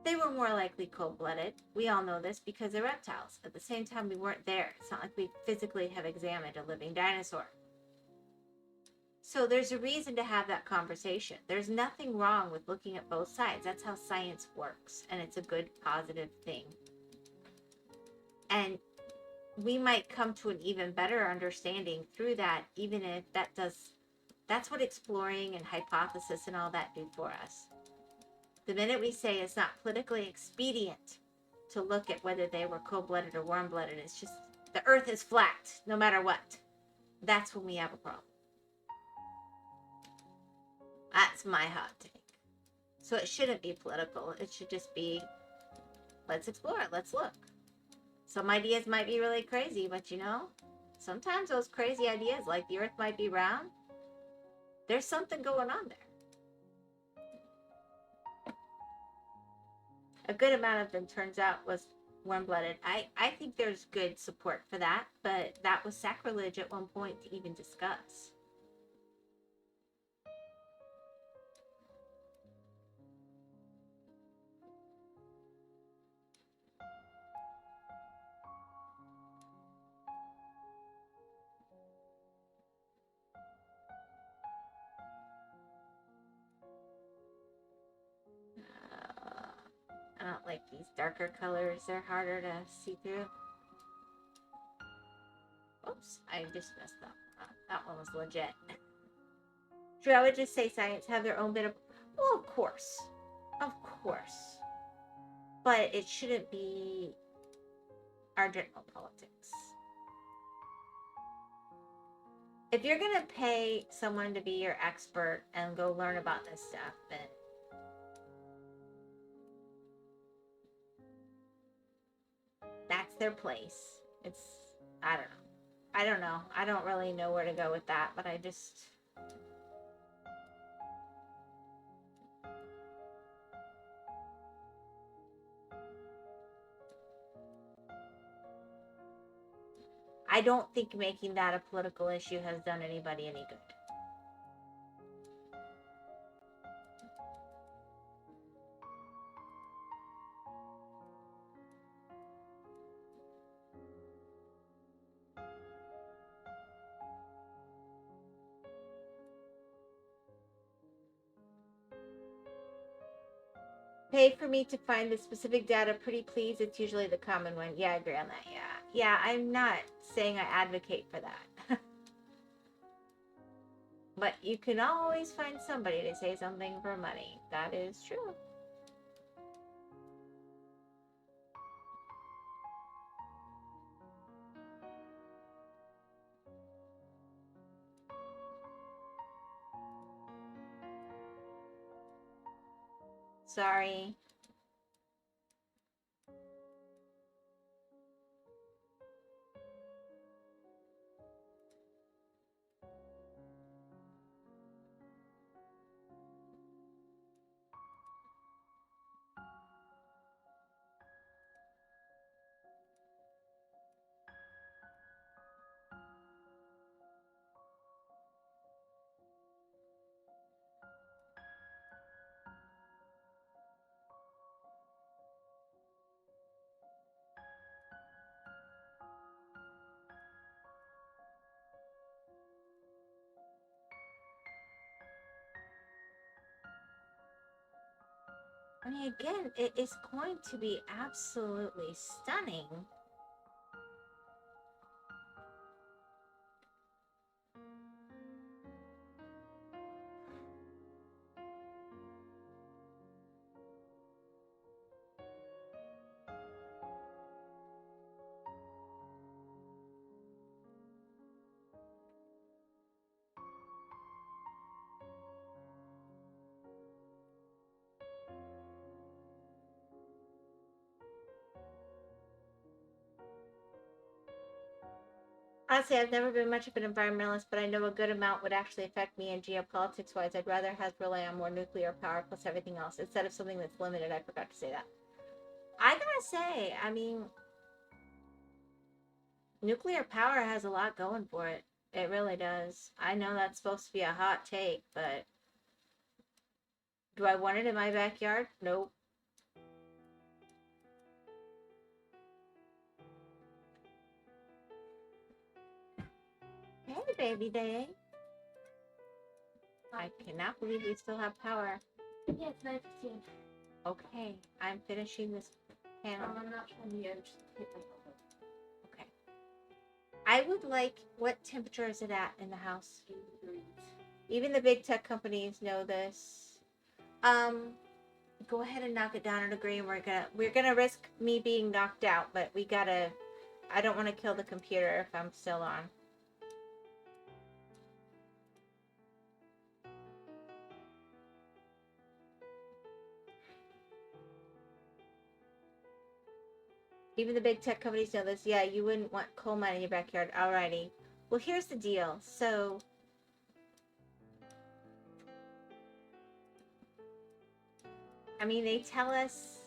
They were more likely cold-blooded. We all know this because they're reptiles. At the same time, we weren't there. It's not like we physically have examined a living dinosaur. So there's a reason to have that conversation. There's nothing wrong with looking at both sides. That's how science works, and it's a good, positive thing. And we might come to an even better understanding through that, even if that's what exploring and hypothesis and all that do for us. The minute we say it's not politically expedient to look at whether they were cold-blooded or warm-blooded, it's just the earth is flat no matter what. That's when we have a problem. That's my hot take. So it shouldn't be political. It should just be, let's explore it. Let's look. Some ideas might be really crazy, but you know, sometimes those crazy ideas, like the earth might be round, there's something going on there. A good amount of them, turns out, was warm-blooded. I think there's good support for that, but that was sacrilege at one point to even discuss. like these darker colors. They're harder to see through. Oops, I just messed up. That one was legit. True, I would just say science have their own bit of... Well, of course. Of course. But it shouldn't be our general politics. If you're going to pay someone to be your expert and go learn about this stuff, then that's their place. It's... I don't know. I don't know. I don't really know where to go with that, but I just... I don't think making that a political issue has done anybody any good. Pay for me to find the specific data, pretty please. It's usually the common one. Yeah, I agree on that. Yeah, I'm not saying I advocate for that. But you can always find somebody to say something for money. That is true. Sorry. I mean, again, it is going to be absolutely stunning. Honestly, I've never been much of an environmentalist, but I know a good amount would actually affect me, and geopolitics-wise, I'd rather have rely on more nuclear power plus everything else, instead of something that's limited. I forgot to say that. I gotta say, I mean, nuclear power has a lot going for it. It really does. I know that's supposed to be a hot take, but do I want it in my backyard? Nope. Hey, baby day. I cannot believe we still have power. Yeah, it's 9:15. Okay, I'm finishing this panel. I'm not trying to just hit my elbow. Okay. I would like... What temperature is it at in the house? 80 degrees. Even the big tech companies know this. Go ahead and knock it down a degree, and we're gonna risk me being knocked out, but we gotta... I don't want to kill the computer if I'm still on. Even the big tech companies know this. Yeah, you wouldn't want coal mine in your backyard. Alrighty. Well, here's the deal. So... I mean, they tell us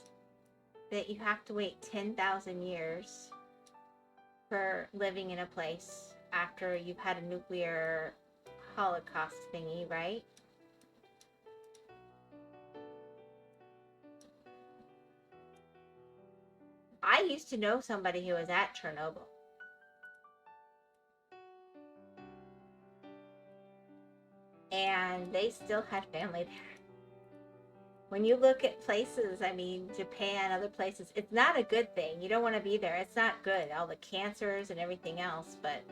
that you have to wait 10,000 years for living in a place after you've had a nuclear holocaust thingy, right? I used to know somebody who was at Chernobyl. And they still had family there. When you look at places, I mean, Japan, other places, it's not a good thing. You don't want to be there. It's not good. All the cancers and everything else, but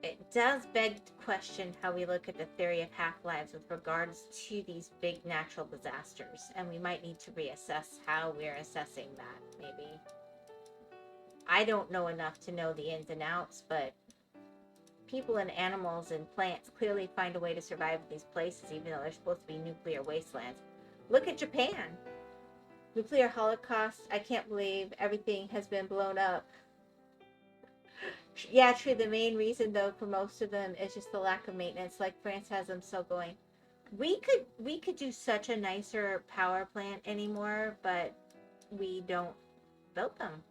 it does beg to question how we look at the theory of half-lives with regards to these big natural disasters. And we might need to reassess how we're assessing that, maybe. I don't know enough to know the ins and outs, but people and animals and plants clearly find a way to survive in these places, even though they're supposed to be nuclear wastelands. Look at Japan. Nuclear holocaust. I can't believe everything has been blown up. Yeah, true. The main reason, though, for most of them is just the lack of maintenance. Like France has them still going. We could do such a nicer power plant anymore, but we don't build them.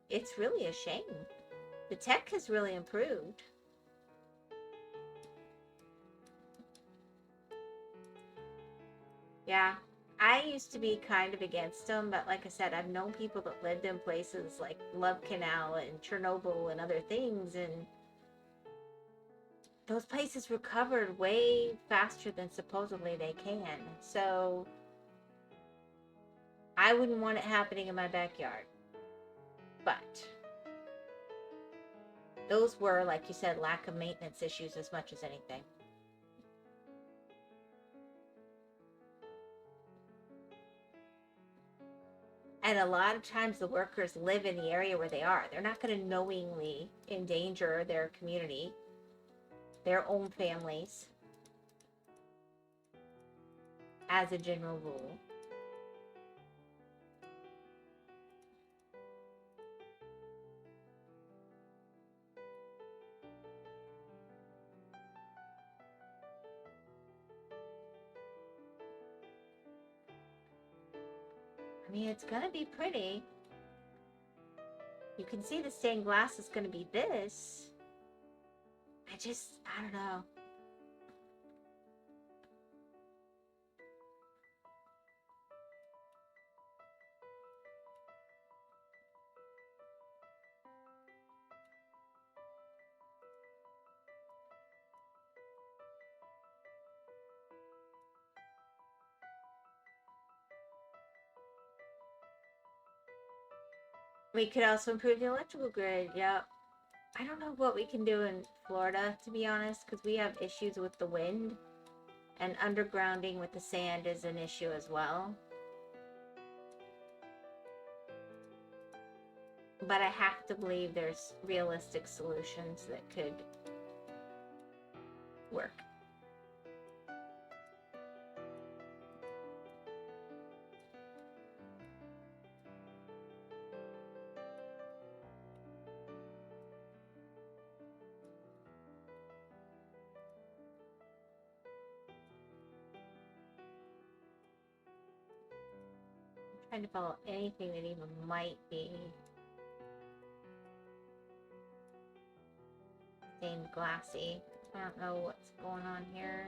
It's really a shame. The tech has really improved. Yeah, I used to be kind of against them, but like I said, I've known people that lived in places like Love Canal and Chernobyl and other things, and those places recovered way faster than supposedly they can. So I wouldn't want it happening in my backyard. But those were, like you said, lack of maintenance issues as much as anything. And a lot of times the workers live in the area where they are. They're not going to knowingly endanger their community, their own families, as a general rule. I mean, it's going to be pretty. You can see the stained glass is going to be this. I don't know. We could also improve the electrical grid. Yep. I don't know what we can do in Florida, to be honest, because we have issues with the wind, and undergrounding with the sand is an issue as well. But I have to believe there's realistic solutions that could work. I'm trying to follow anything that even might be stained glassy. I don't know what's going on here.